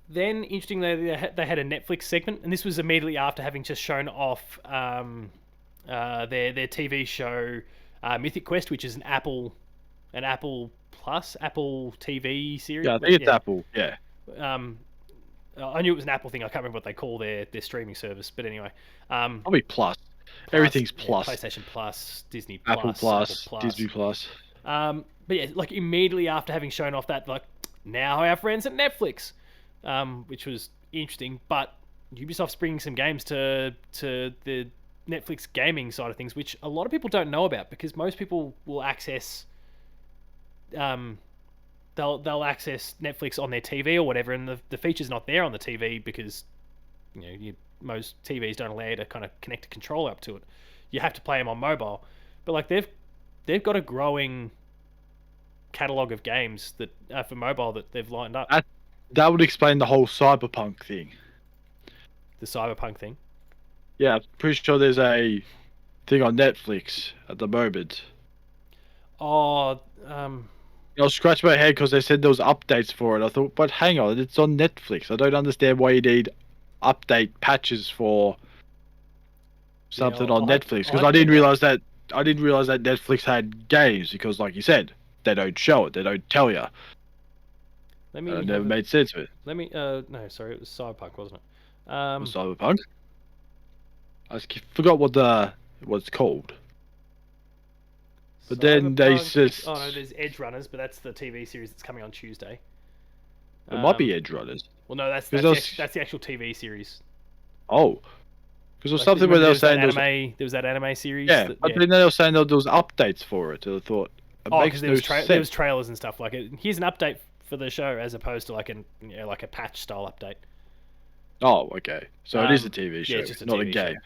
Then, interestingly, they had a Netflix segment, and this was immediately after having just shown off their TV show Mythic Quest, which is an Apple Plus Apple TV series. Yeah, I think it's Apple. Yeah. I knew it was an Apple thing. I can't remember what they call their streaming service, but anyway. Probably Plus. Everything's Plus. PlayStation Plus, Disney Plus, Apple Plus, Disney Plus. But yeah, like immediately after having shown off that, like, now our friends at Netflix, which was interesting. But Ubisoft's bringing some games to the Netflix gaming side of things, which a lot of people don't know about, because most people will access they'll access Netflix on their TV or whatever, and the feature's not there on the TV because most TVs don't allow you to kind of connect a controller up to it. You have to play them on mobile. But like they've got a growing catalog of games that for mobile that they've lined up. That would explain the whole cyberpunk thing. The cyberpunk thing? Yeah, I'm pretty sure there's a thing on Netflix at the moment. Oh, I scratched my head because they said there was updates for it. I thought, but hang on, it's on Netflix. I don't understand why you need update patches for something on Netflix, because I didn't realize that Netflix had games, because like you said, they don't show it, they don't tell you. It never made sense of it. No, sorry, it was Cyberpunk, wasn't it? Cyberpunk? I forgot what it's called. But then they just... Oh no, there's Edge Runners, but that's the TV series that's coming on Tuesday. It might be Edge Runners. Well, no, that's the actual TV series. Oh. Because there was something where they were saying... There was that anime series. Yeah, but then they were saying there was updates for it. I thought... because there was trailers and stuff. Like, here's an update for the show, as opposed to like a patch style update. Oh, okay. So it is a TV show, yeah, it's just not TV a game. Show.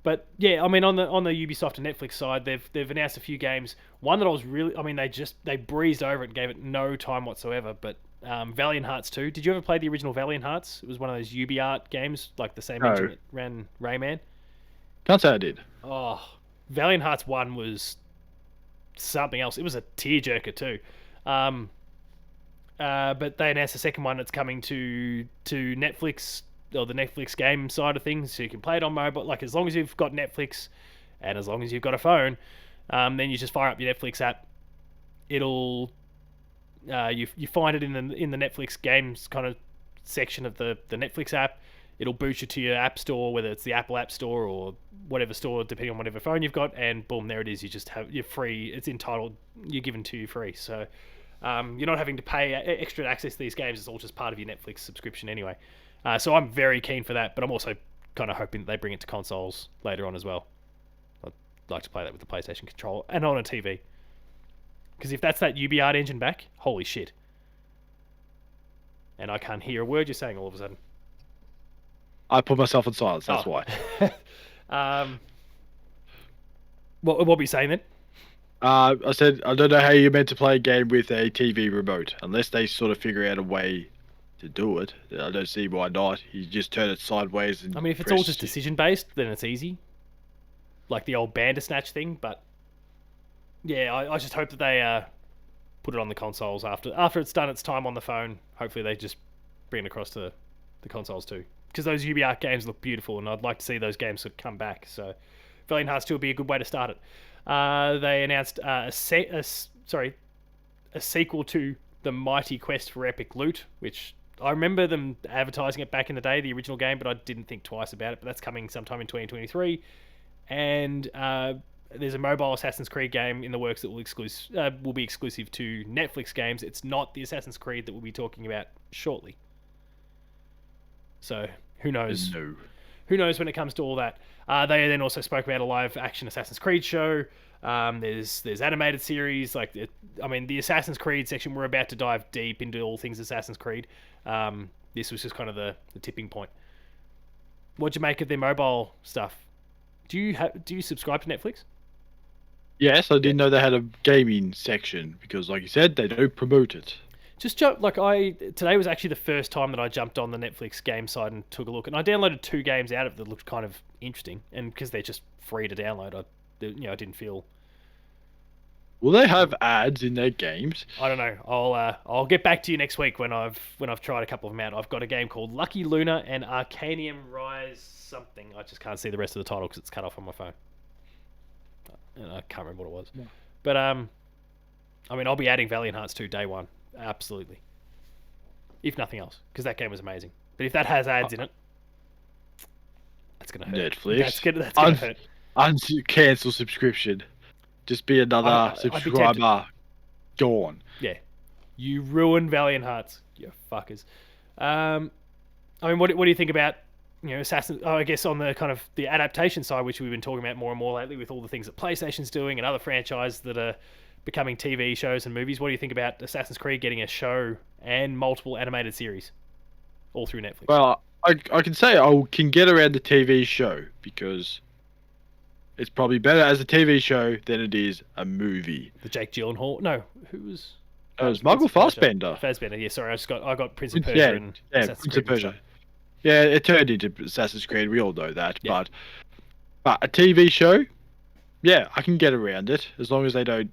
But yeah, I mean, on the Ubisoft and Netflix side, they've announced a few games. One that I was really, I mean, they breezed over it and gave it no time whatsoever. But Valiant Hearts 2. Did you ever play the original Valiant Hearts? It was one of those UbiArt games, like the same engine No, that ran Rayman. can't say I did. Oh, Valiant Hearts 1 was something else. It was a tearjerker too. Um, but they announced the second one that's coming to Netflix, or the Netflix game side of things, so you can play it on mobile. Like, as long as you've got Netflix and as long as you've got a phone, then you just fire up your Netflix app. It'll you find it in the Netflix games kind of section of the Netflix app. It'll boot you to your app store, whether it's the Apple App Store or whatever store, depending on whatever phone you've got, and boom, there it is. You're free. It's entitled. You're given to you free. So you're not having to pay extra to access these games. It's all just part of your Netflix subscription anyway. So I'm very keen for that, but I'm also kind of hoping that they bring it to consoles later on as well. I'd like to play that with the PlayStation controller and on a TV. Because if that's that UbiArt engine back, holy shit. And I can't hear a word you're saying all of a sudden. I put myself in silence. That's why. What were you saying then? I said I don't know how you're meant to play a game with a TV remote unless they sort of figure out a way to do it. I don't see why not. You just turn it sideways and. I mean, if it's all just decision based, then it's easy. Like the old Bandersnatch thing, but yeah, I just hope that they put it on the consoles after it's done its time on the phone. Hopefully, they just bring it across to the consoles too, because those UbiArt games look beautiful, and I'd like to see those games sort of come back. So, Valiant Hearts 2 would be a good way to start it. They announced a sequel to the Mighty Quest for Epic Loot, which I remember them advertising it back in the day, the original game, but I didn't think twice about it. But that's coming sometime in 2023, and there's a mobile Assassin's Creed game in the works that will be exclusive to Netflix games. It's not the Assassin's Creed that we'll be talking about shortly. So who knows? No. Who knows when it comes to all that? They then also spoke about a live action Assassin's Creed show. There's animated series. The Assassin's Creed section, we're about to dive deep into all things Assassin's Creed. This was just kind of the tipping point. What'd you make of their mobile stuff? Do you subscribe to Netflix? Yes, I didn't know they had a gaming section because, like you said, they don't promote it. Today was actually the first time that I jumped on the Netflix game side and took a look, and I downloaded 2 games out of it that looked kind of interesting, and because they're just free to download, I didn't feel. Will they have ads in their games? I don't know. I'll get back to you next week when I've tried a couple of them out. I've got a game called Lucky Luna and Arcanium Rise something. I just can't see the rest of the title because it's cut off on my phone, and I can't remember what it was. Yeah. But I'll be adding Valiant Hearts 2 day one. Absolutely. If nothing else, because that game was amazing. But if that has ads in it, that's gonna hurt. Netflix. That's gonna hurt. Cancel subscription. Just be another subscriber. Gone. Yeah. You ruined Valiant Hearts, you fuckers. What do you think about Assassin? I guess on the kind of the adaptation side, which we've been talking about more and more lately, with all the things that PlayStation's doing and other franchises that are becoming TV shows and movies. What do you think about Assassin's Creed getting a show and multiple animated series all through Netflix? Well, I can say I can get around the TV show because it's probably better as a TV show than it is a movie. The Jake Gyllenhaal? No, who was? It was Michael Fassbender. Fassbender. Yeah, sorry, I got Prince of Persia and Assassin's Prince Creed of Persia. Yeah, it turned into Assassin's Creed. We all know that, yeah. But a TV show, yeah, I can get around it as long as they don't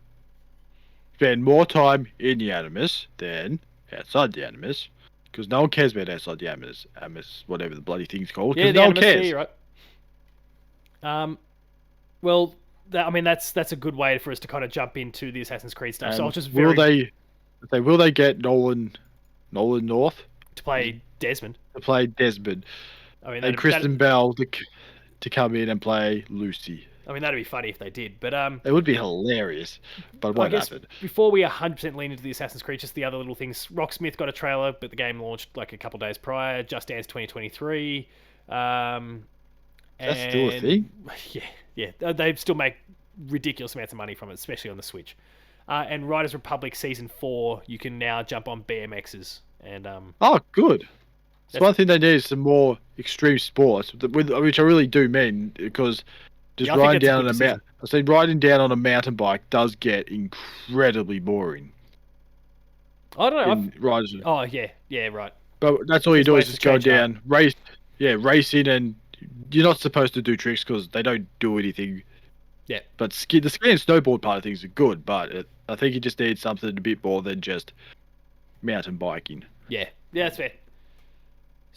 spend more time in the Animus than outside the Animus, because no one cares about outside the Animus, whatever the bloody thing's called. Yeah, no one cares. Yeah, right. Well, that's a good way for us to kind of jump into the Assassin's Creed stuff. So I'll just will they get Nolan North to play Desmond? And Kristen Bell to come in and play Lucy. That'd be funny if they did, but it would be hilarious, but what happened? Before we 100% lean into the Assassin's Creed, just the other little things. Rocksmith got a trailer, but the game launched like a couple days prior. Just Dance 2023. That's still a thing? Yeah. They still make ridiculous amounts of money from it, especially on the Switch. And Riders Republic Season 4, you can now jump on BMXs and oh, good. It's one thing they need is some more extreme sports, which I really do mean, because just Yeah, I think riding that's a down good on a decision. mountain. I say riding down on a mountain bike does get incredibly boring. I don't know. In riders, Oh yeah, right. but that's all you There's do is ways to just go change it up. down, racing, and you're not supposed to do tricks because they don't do anything. Yeah, But the ski and snowboard part of things are good, but I think you just need something a bit more than just mountain biking. yeah, that's fair.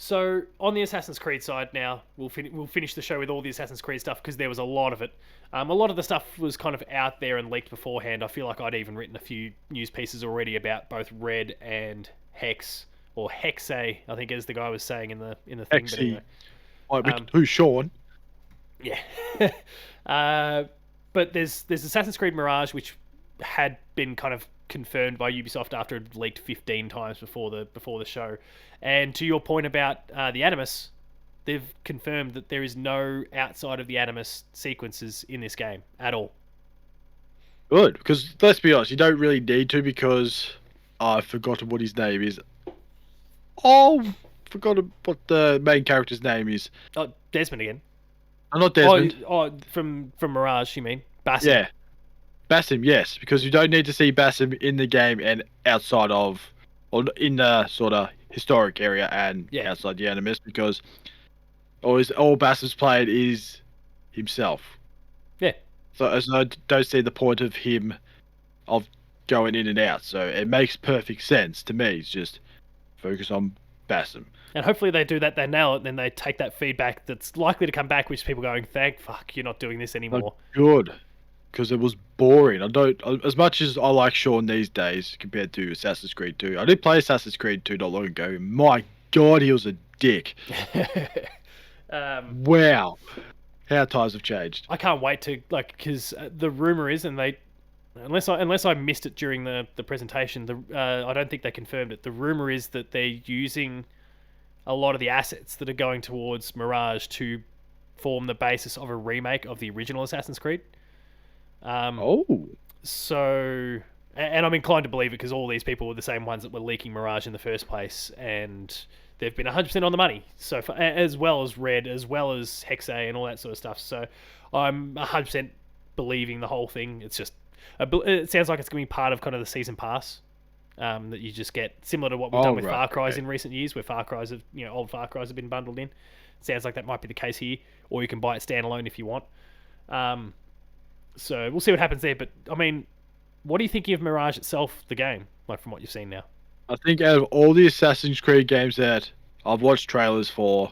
So on the Assassin's Creed side now, we'll finish the show with all the Assassin's Creed stuff because there was a lot of it. A lot of the stuff was kind of out there and leaked beforehand. I feel like I'd even written a few news pieces already about both Red and Hex, or Hexe, I think, as the guy was saying in the thing. But anyway, Who's Sean? yeah. But there's Assassin's Creed Mirage, which had been kind of confirmed by Ubisoft after it leaked 15 times before the show. And to your point about the Animus, they've confirmed that there is no outside of the Animus sequences in this game at all. Good, because let's be honest, you don't really need to, because I've forgotten what his name is. Oh, forgot what the main character's name is. Oh, Desmond again. I'm not Desmond. From Mirage, you mean? Basim. Yeah, Basim, yes, because you don't need to see Basim in the game and outside of, or in the sort of historic area and outside the Animus, because all Basim's played is himself. Yeah. So I don't see the point of him of going in and out. So it makes perfect sense to me. It's just focus on Basim. And hopefully they do that, they nail it, and then they take that feedback that's likely to come back, which is people going, thank fuck, you're not doing this anymore. Good. Because it was boring. As much as I like Sean these days compared to Assassin's Creed 2. I did play Assassin's Creed 2 not long ago. My God, he was a dick. Wow. How times have changed. I can't wait to, because the rumor is, and unless I missed it during the presentation, I don't think they confirmed it. The rumor is that they're using a lot of the assets that are going towards Mirage to form the basis of a remake of the original Assassin's Creed. So, and I'm inclined to believe it because all these people were the same ones that were leaking Mirage in the first place, and they've been 100% on the money. So, as well as Red, as well as Hexe, and all that sort of stuff. So, I'm 100% believing the whole thing. It's just, it sounds like it's going to be part of kind of the season pass. That you just get, similar to what we've done with Far Cry's in recent years, where Far Cry's have, old Far Cry's have been bundled in. Sounds like that might be the case here, or you can buy it standalone if you want. So we'll see what happens there. But I mean, what are you thinking of Mirage itself, the game, like from what you've seen now? I think out of all the Assassin's Creed games that I've watched trailers for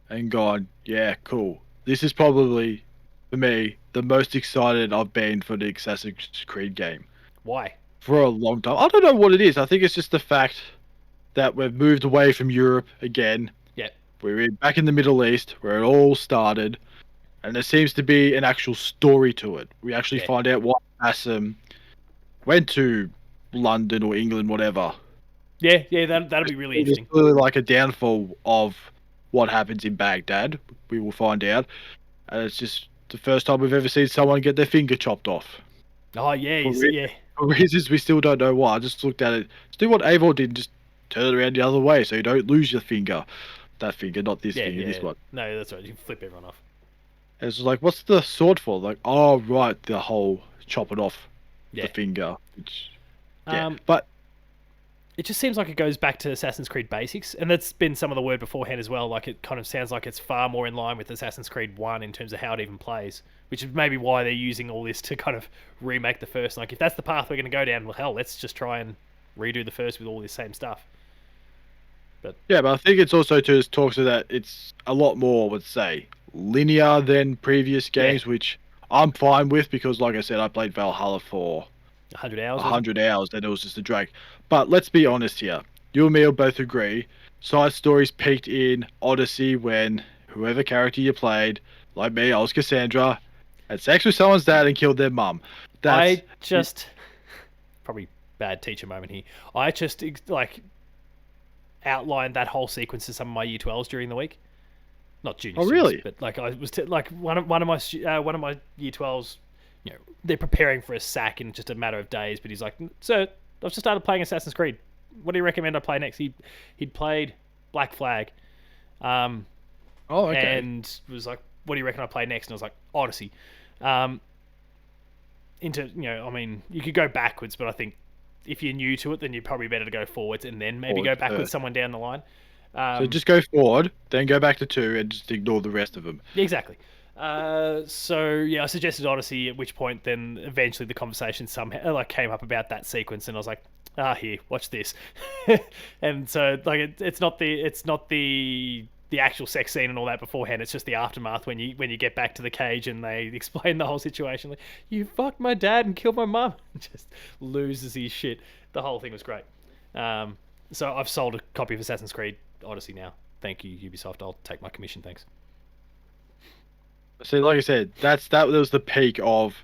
and gone, yeah, cool. This is probably, for me, the most excited I've been for the Assassin's Creed game. Why? For a long time. I don't know what it is. I think it's just the fact that we've moved away from Europe again. Yeah. We're back in the Middle East where it all started. And there seems to be an actual story to it. We actually find out why Basim went to London or England, whatever. Yeah, that'll be really interesting. It's really like a downfall of what happens in Baghdad. We will find out. And it's just the first time we've ever seen someone get their finger chopped off. Oh, yeah, For reasons we still don't know why. I just looked at it. Just do what Eivor did, just turn it around the other way so you don't lose your finger. That finger, not this finger, this one. No, that's right. You can flip everyone off. And it's like, what's the sword for? Like, oh, right, the whole chopping off the finger. Which, but it just seems like it goes back to Assassin's Creed basics, and that's been some of the word beforehand as well. Like, it kind of sounds like it's far more in line with Assassin's Creed 1 in terms of how it even plays, which is maybe why they're using all this to kind of remake the first. Like, if that's the path we're going to go down, well, hell, let's just try and redo the first with all this same stuff. But I think it's also to talk to that it's a lot more, let's say, linear than previous games, which I'm fine with because, like I said, I played Valhalla for 100 hours. 100 hours, and it was just a drag. But let's be honest here. You and me will both agree. Side stories peaked in Odyssey when whoever character you played, like me, I was Cassandra, had sex with someone's dad and killed their mum. I just... Probably bad teacher moment here. I just, outlined that whole sequence to some of my Year 12s during the week. Not junior students, but I was one of my Year 12s, they're preparing for a sack in just a matter of days, but he's like, "Sir, I've just started playing Assassin's Creed. What do you recommend I play next?" He'd played Black Flag. Um, Oh, okay. and was like, "What do you reckon I play next?" And I was like, "Odyssey." Um, I mean, you could go backwards, but I think if you're new to it, then you're probably better to go forwards and then maybe go Forward backwards first. someone down the line. So just go forward, then go back to 2, and just ignore the rest of them. Exactly. So yeah, I suggested Odyssey. At which point, then eventually the conversation somehow came up about that sequence, and I was like, here, watch this. And so it's not the actual sex scene and all that beforehand. It's just the aftermath when you get back to the cage and they explain the whole situation. Like, you fucked my dad and killed my mum. Just loses his shit. The whole thing was great. So I've sold a copy of Assassin's Creed Odyssey now. Thank you, Ubisoft. I'll take my commission. Thanks. See, like I said, that was the peak of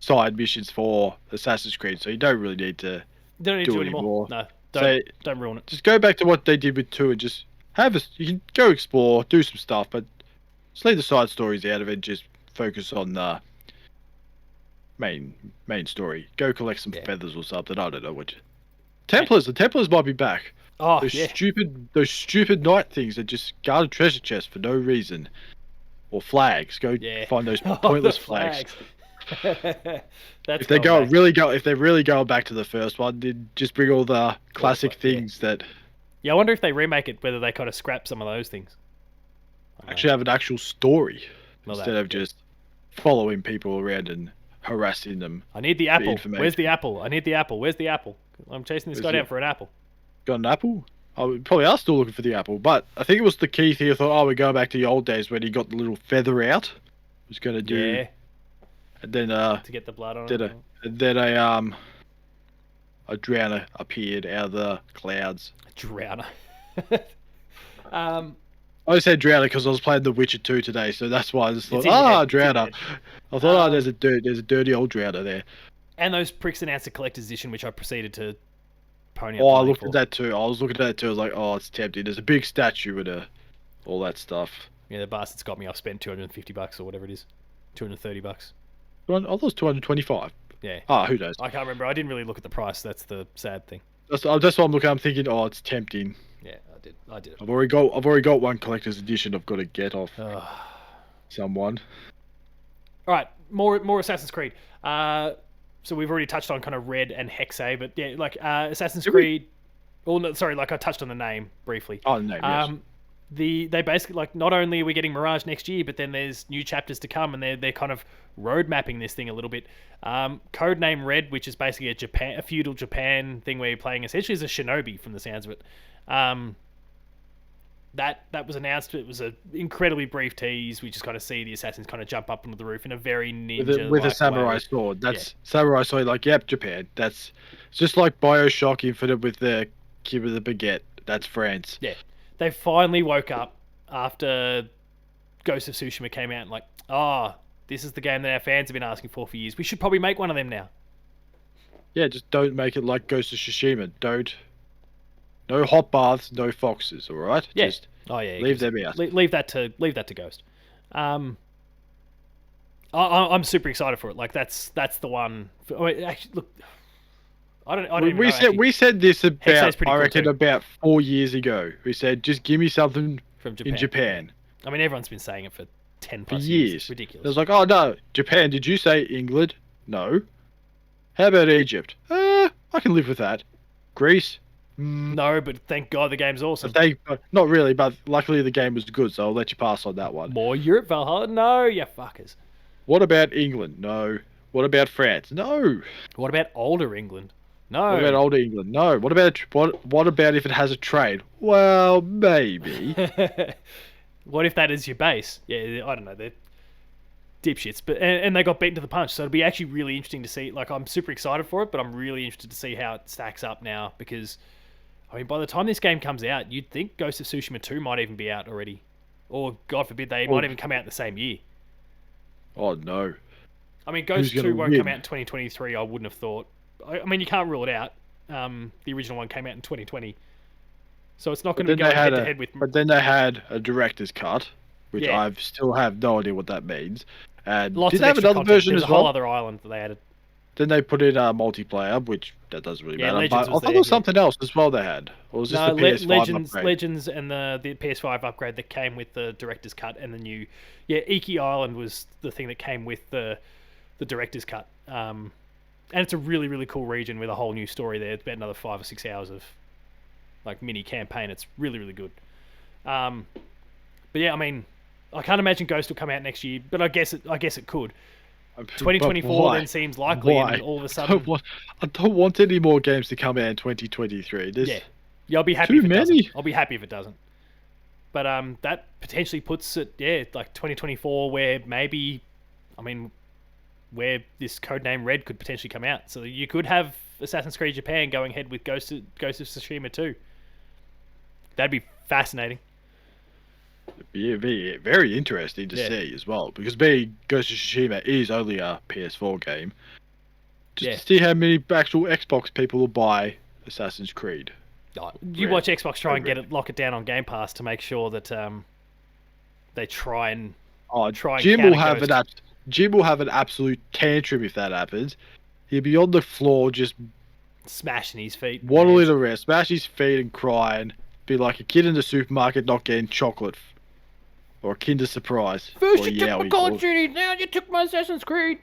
side missions for Assassin's Creed. So you don't really need to Don't need to do do it anymore. anymore. No, don't ruin it. Just go back to what they did with 2 and just you can go explore, do some stuff, but just leave the side stories out of it. Just focus on the main story. Go collect some feathers or something. I don't know what. The Templars might be back. Oh, those stupid night things that just guard a treasure chest for no reason, or flags. Go find those pointless flags. That's if they really go back to the first one, then just bring all the classic things that. Yeah, I wonder if they remake it, whether they kind of scrap some of those things. Actually, have an actual story instead of just following people around and harassing them. I need the apple. Where's the apple? I need the apple. Where's the apple? I'm chasing this guy down for an apple. Got an apple? Oh, we probably are still looking for the apple, but I think it was the key thing. I thought, we're going back to the old days when he got the little feather out. Was going to do. Yeah. And then to get the blood on it. And then a drowner appeared out of the clouds. A drowner. I said drowner because I was playing The Witcher 2 today, so that's why I just thought, drowner. I thought, there's a dirty old drowner there. And those pricks announced a collector's edition, which I proceeded to pony up. Oh, I looked at that too. I was looking at that too. I was like, it's tempting. There's a big statue with all that stuff. Yeah, the bastard's got me. I've spent $250 or whatever it is, $230. I thought it was 225. Yeah. Who knows? I can't remember. I didn't really look at the price. That's the sad thing. That's what I'm looking. I'm thinking, it's tempting. Yeah, I did. I've already got one collector's edition. I've got to get off someone. All right, more Assassin's Creed. So we've already touched on kind of Red and Hexe, but yeah, Assassin's Creed. Well, no, sorry, I touched on the name briefly. Oh, the name. Yes. They basically not only are we getting Mirage next year, but then there's new chapters to come, and they're kind of road mapping this thing a little bit. Codename Red, which is basically a feudal Japan thing where you're playing essentially as a shinobi from the sounds of it. That was announced. It was an incredibly brief tease. We just kind of see the assassins kind of jump up onto the roof in a very ninja with a samurai sword. That's samurai sword. Japan. That's just like BioShock Infinite with the kid with the baguette. That's France. Yeah, they finally woke up after Ghost of Tsushima came out and this is the game that our fans have been asking for years. We should probably make one of them now. Yeah, just don't make it like Ghost of Tsushima. No hot baths, no foxes. All right. Yeah. Just leave them out. Leave that to Ghost. I'm super excited for it. That's the one. Actually, look, I don't. We said this about cool about 4 years ago. We said just give me something from Japan. In Japan. I mean, everyone's been saying it for 10 plus years. It's ridiculous. It was like, oh no, Japan. Did you say England? No. How about Egypt? I can live with that. Greece. No, but thank God the game's awesome. Not really, but luckily the game was good, so I'll let you pass on that one. More Europe, Valhalla? No, you fuckers. What about England? No. What about France? No. What about older England? No. What about older England? No. What about if it has a trade? Well, maybe. What if that is your base? Yeah, I don't know. They're dipshits, but and they got beaten to the punch. So it'll be actually really interesting to see. I'm super excited for it, but I'm really interested to see how it stacks up now because. I mean, by the time this game comes out, you'd think Ghost of Tsushima 2 might even be out already. Or, God forbid, they might even come out in the same year. Oh, no. I mean, Ghost 2 won't come out in 2023, I wouldn't have thought. I mean, you can't rule it out. The original one came out in 2020. So it's not going to be going head-to-head with... But then they had a director's cut, which I still have no idea what that means. And Lots did they have another version as well? There's a whole other island that they added. Then they put in multiplayer, which that doesn't really matter. Legends But I was thought there there. was something else as well they had. Or was this No, the PS5 Legends, upgrade? Legends, and the PS5 upgrade that came with the director's cut and the new, Iki Island was the thing that came with the director's cut. And it's a really really cool region with a whole new story there. It's about another 5 or 6 hours of like mini campaign. It's really really good. But yeah, I mean, I can't imagine Ghost will come out next year, but I guess it could. 2024 then seems likely, Why? and all of a sudden, I don't want any more games to come out in 2023. There's I'll be happy too if it many. doesn't. I'll be happy if it doesn't. But that potentially puts it, like 2024, where maybe, I mean, where this codename Red could potentially come out. So you could have Assassin's Creed Japan going ahead with Ghost of Tsushima 2. That'd be fascinating. It'd be very interesting to see as well, because being Ghost of Tsushima is only a PS4 game. Just to see how many actual Xbox people will buy Assassin's Creed. You watch Xbox try and lock it down on Game Pass to make sure that they try and Jim will have Jim will have an absolute tantrum if that happens. He'll be on the floor just smashing his feet, waddling around, smash his feet and crying. Be like a kid in the supermarket not getting chocolate or a Kinder Surprise. First you took my Call of Duty, now you took my Assassin's Creed.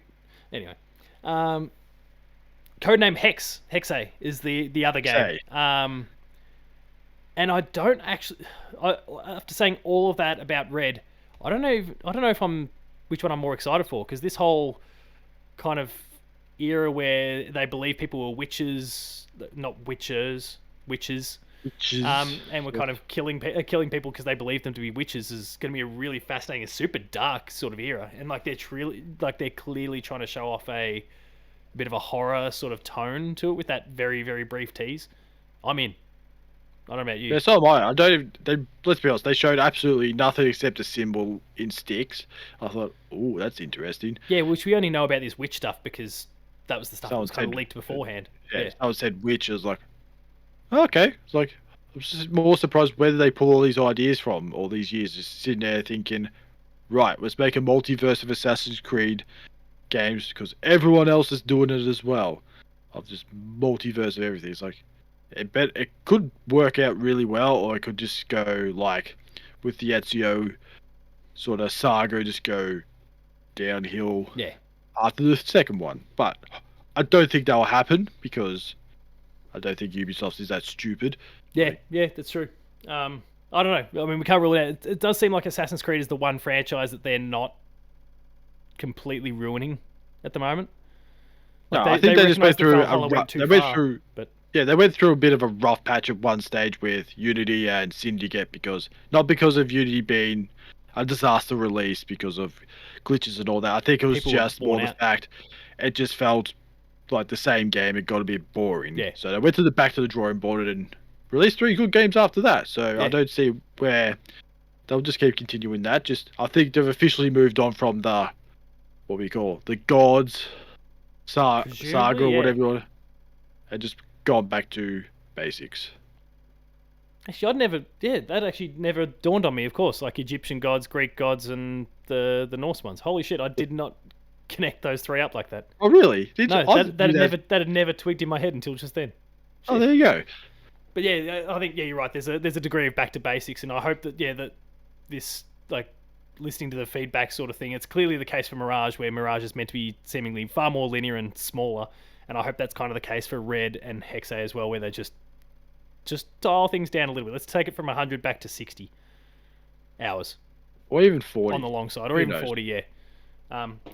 Anyway, codename Hexe is the other game. And I don't actually, after saying all of that about Red, I don't know if which one I'm more excited for, because this whole kind of era where they believe people were witches, not witches. And we're kind of killing people because they believe them to be witches is going to be a really fascinating, and super dark sort of era. And like they're clearly trying to show off a bit of a horror sort of tone to it with that very very brief tease. I'm in. I don't know about you. Yeah, so am I. Let's be honest. They showed absolutely nothing except a symbol in sticks. I thought, oh, that's interesting. Yeah, which we only know about this witch stuff because that was the stuff that was kind of leaked beforehand. Yeah, someone said witch. I was like, okay. It's like, I'm just more surprised whether they pull all these ideas from all these years, just sitting there thinking, right, let's make a multiverse of Assassin's Creed games because everyone else is doing it as well. Of just multiverse of everything. It's like, it could work out really well, or it could just go like with the Ezio sort of saga, just go downhill. Yeah. After the second one, but I don't think that will happen because I don't think Ubisoft is that stupid. Yeah, that's true. I don't know. I mean, we can't rule it out. It does seem like Assassin's Creed is the one franchise that they're not completely ruining at the moment. Like I think they just went through they went through a bit of a rough patch at one stage with Unity and Syndicate not because of Unity being a disaster release because of glitches and all that. I think it was just more the fact it just felt like the same game. It got a bit boring. Yeah. So they went back to the drawing board and released 3 good games after that. So I don't see where they'll just keep continuing that. I think they've officially moved on from the Gods saga or whatever you want, and just gone back to basics. Actually, that actually never dawned on me, of course, like Egyptian gods, Greek gods, and the Norse ones. Holy shit, I did not connect those 3 up like that. Oh, really? That had never twigged in my head until just then. Shit. Oh, there you go. But yeah, I think you're right. There's a degree of back to basics, and I hope that that this, like, listening to the feedback sort of thing, it's clearly the case for Mirage, where Mirage is meant to be seemingly far more linear and smaller, and I hope that's kind of the case for Red and Hexe as well, where they just dial things down a little bit. Let's take it from 100 back to 60 hours, or even 40 on the long side, or even 40. Yeah,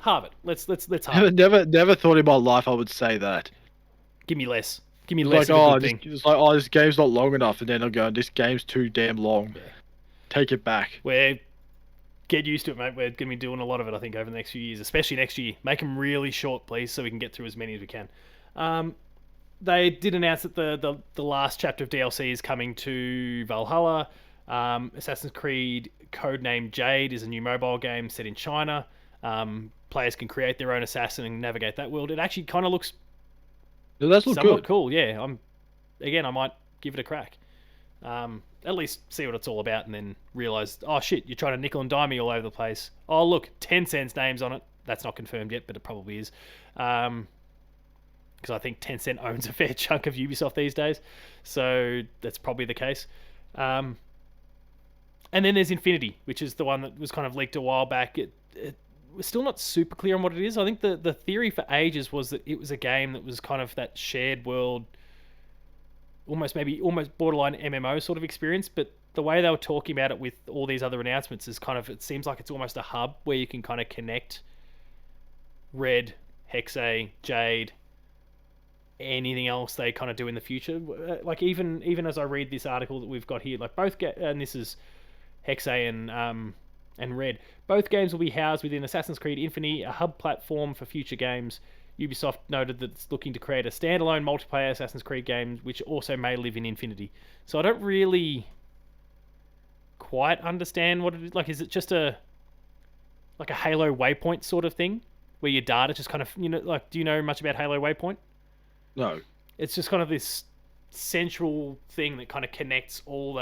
halve it. Let's halve it. Never thought in my life I would say that. Give me less. Give me less of a good thing. It's like, this game's not long enough, and then I'm going, this game's too damn long. Yeah. Take it back. Get used to it, mate. We're going to be doing a lot of it, I think, over the next few years, especially next year. Make them really short, please, so we can get through as many as we can. They did announce that the last chapter of DLC is coming to Valhalla. Assassin's Creed Codename Jade is a new mobile game set in China. Players can create their own assassin and navigate that world. It actually kind of looks somewhat good. Cool. Yeah, I might give it a crack. At least see what it's all about, and then realise, oh shit, you're trying to nickel and dime me all over the place. Oh look, Tencent's name's on it. That's not confirmed yet, but it probably is. because I think Tencent owns a fair chunk of Ubisoft these days, so that's probably the case. And then there's Infinity, which is the one that was kind of leaked a while back. We're still not super clear on what it is. I think the theory for ages was that it was a game that was kind of that shared world, almost borderline MMO sort of experience. But the way they were talking about it with all these other announcements is kind of, it seems like it's almost a hub where you can kind of connect Red, Hexa, Jade, anything else they kind of do in the future. Like even as I read this article that we've got here, like and this is Hexa and Red. Both games will be housed within Assassin's Creed Infinity, a hub platform for future games. Ubisoft noted that it's looking to create a standalone multiplayer Assassin's Creed game, which also may live in Infinity. So I don't really quite understand what it is. Like, is it just a Halo Waypoint sort of thing, where your data just kind of, like, do you know much about Halo Waypoint? No. It's just kind of this central thing that kind of connects all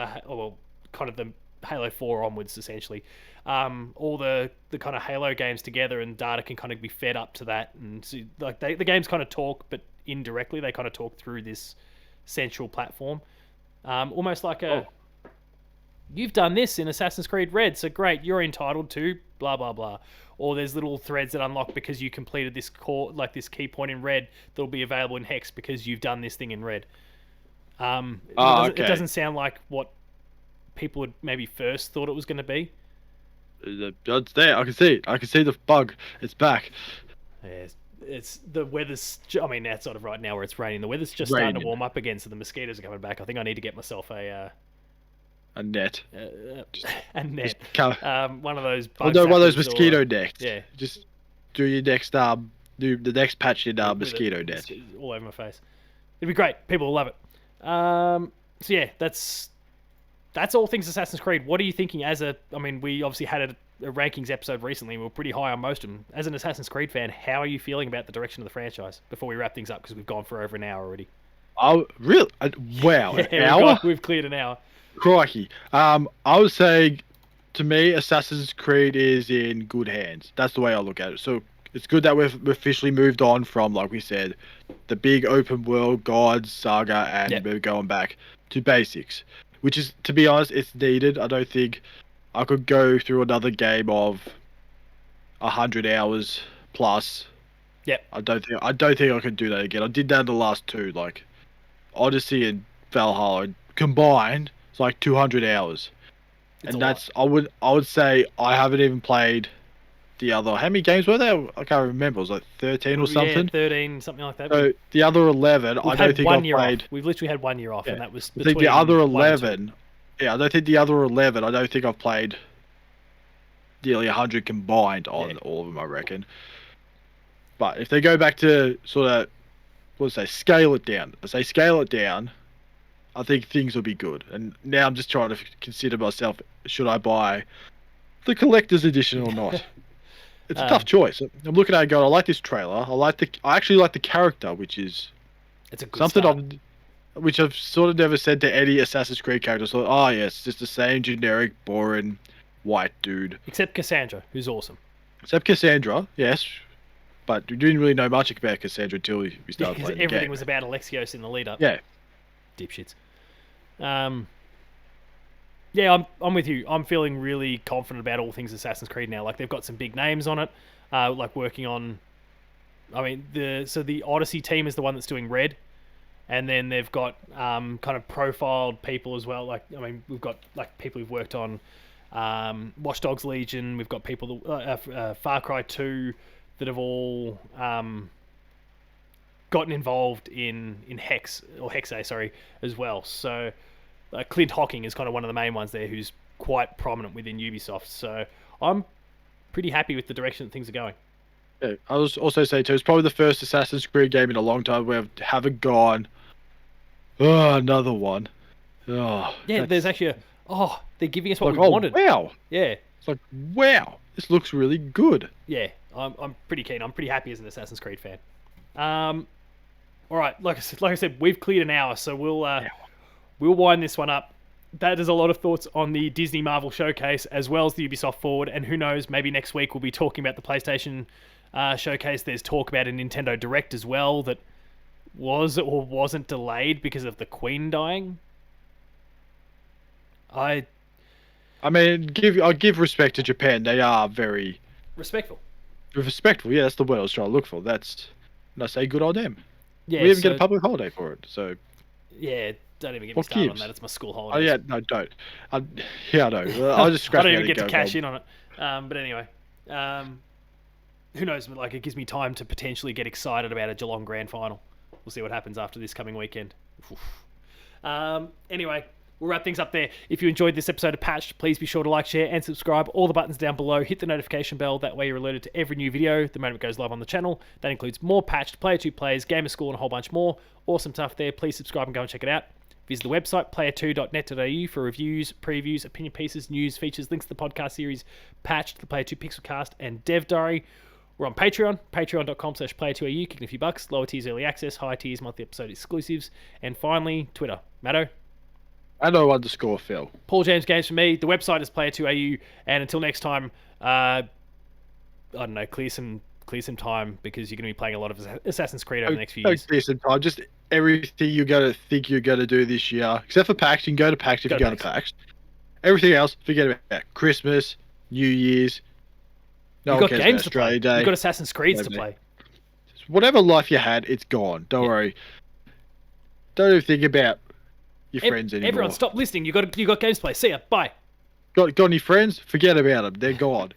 kind of the Halo 4 onwards, essentially. All the kind of Halo games together, and data can kind of be fed up to that. And so, like, the games kind of talk, but indirectly they kind of talk through this central platform. Almost like you've done this in Assassin's Creed Red, so great, you're entitled to blah, blah, blah. Or there's little threads that unlock because you completed this this key point in Red that'll be available in Hex because you've done this thing in Red. It doesn't sound like what people would maybe first thought it was going to be. It's there. I can see it. I can see the bug. It's back. Yeah, it's the weather's. I mean, outside of right now where it's raining, the weather's just starting to warm up again, so the mosquitoes are coming back. I think I need to get myself a net. A net. One of those. One of those mosquito nets. Yeah. Just do your next do the next patch in mosquito net. All over my face. It'd be great. People will love it. So yeah, that's all things Assassin's Creed. What are you thinking I mean, we obviously had a rankings episode recently. We were pretty high on most of them. As an Assassin's Creed fan, how are you feeling about the direction of the franchise before we wrap things up? Because we've gone for over an hour already. Oh, really? Wow, yeah, an hour? We've cleared an hour. Crikey. I would say, to me, Assassin's Creed is in good hands. That's the way I look at it. So it's good that we've officially moved on from, like we said, the big open world gods saga, and we're going back to basics. Which is, to be honest, it's needed. I don't think I could go through another game of 100 hours plus. Yep. I don't think I could do that again. I did that in the last two, like Odyssey and Valhalla combined. It's like 200 hours, and that's I would say I haven't even played the other. How many games were there? I can't remember. It was like 13 or something. Yeah, 13, something like that. So the other 11, I don't think I've played. We've literally had 1 year off, and that was. I think the other 11. Yeah, I don't think the other 11. I don't think I've played nearly 100 combined on all of them. I reckon. But if they go back to sort of, scale it down. I say scale it down. I think things will be good. And now I'm just trying to consider myself, should I buy the collector's edition or not? It's a tough choice. I'm looking at it going, I like this trailer. I actually like the character, which is it's a good something which I've sort of never said to any Assassin's Creed character. So, yes, just the same generic, boring, white dude. Except Cassandra, who's awesome. Except Cassandra, yes. But we didn't really know much about Cassandra until we started playing the game. Everything was about Alexios in the lead-up. Yeah. Dipshits. Yeah, I'm with you. I'm feeling really confident about all things Assassin's Creed now. Like, they've got some big names on it, like working on. I mean, the Odyssey team is the one that's doing Red, and then they've got kind of profiled people as well. Like, I mean, we've got like people who've worked on Watch Dogs Legion. We've got people that Far Cry 2 that have all gotten involved in Hexa, as well. So Clint Hocking is kind of one of the main ones there, who's quite prominent within Ubisoft. So I'm pretty happy with the direction that things are going. Yeah, I was also say too, it's probably the first Assassin's Creed game in a long time where I haven't gone, another one. Yeah, there's actually they're giving us what we wanted. Wow. Yeah. It's like, wow, this looks really good. Yeah, I'm pretty keen. I'm pretty happy as an Assassin's Creed fan. All right, like I said, we've cleared an hour, so we'll wind this one up. That is a lot of thoughts on the Disney Marvel Showcase, as well as the Ubisoft Forward, and who knows, maybe next week we'll be talking about the PlayStation Showcase. There's talk about a Nintendo Direct as well that was or wasn't delayed because of the Queen dying. I mean, I give respect to Japan. They are very respectful. respectful. Yeah, that's the word I was trying to look for. That's, and I say good on them. Yeah, We even get a public holiday for it. So yeah, don't even get me What started on gives? that. It's my school Oh holidays. yeah, no, don't. Yeah, I know. I'll just I scratch don't my even head get and to go, cash well, in on it. But anyway, who knows? Like, it gives me time to potentially get excited about a Geelong Grand Final. We'll see what happens after this coming weekend. Anyway, we'll wrap things up there. If you enjoyed this episode of Patched, please be sure to like, share, and subscribe. All the buttons down below. Hit the notification bell. That way you're alerted to every new video the moment it goes live on the channel. That includes more Patched, Player 2 plays, Gamer School, and a whole bunch more. Awesome stuff there. Please subscribe and go and check it out. Visit the website, player2.net.au, for reviews, previews, opinion pieces, news, features, links to the podcast series, Patched, the Player 2 Pixelcast, and Dev Diary. We're on Patreon, patreon.com/player2au, kicking a few bucks, lower tiers early access, higher tiers monthly episode exclusives, and finally, Twitter. Matto? Matto_Phil. Paul James Games for me. The website is player2au, and until next time, I don't know, clear some time, because you're going to be playing a lot of Assassin's Creed over the next few years. Clear some time. Just everything you're going to think you're going to do this year, except for PAX. You can go to PAX if you're going to PAX. Everything else, forget about Christmas, New Year's. You've got games to play. You've got Assassin's Creed to play. Whatever life you had, it's gone. Don't worry. Don't even think about your friends anymore. Everyone, stop listening. You got games to play. See ya. Bye. Got any friends? Forget about them. They're gone.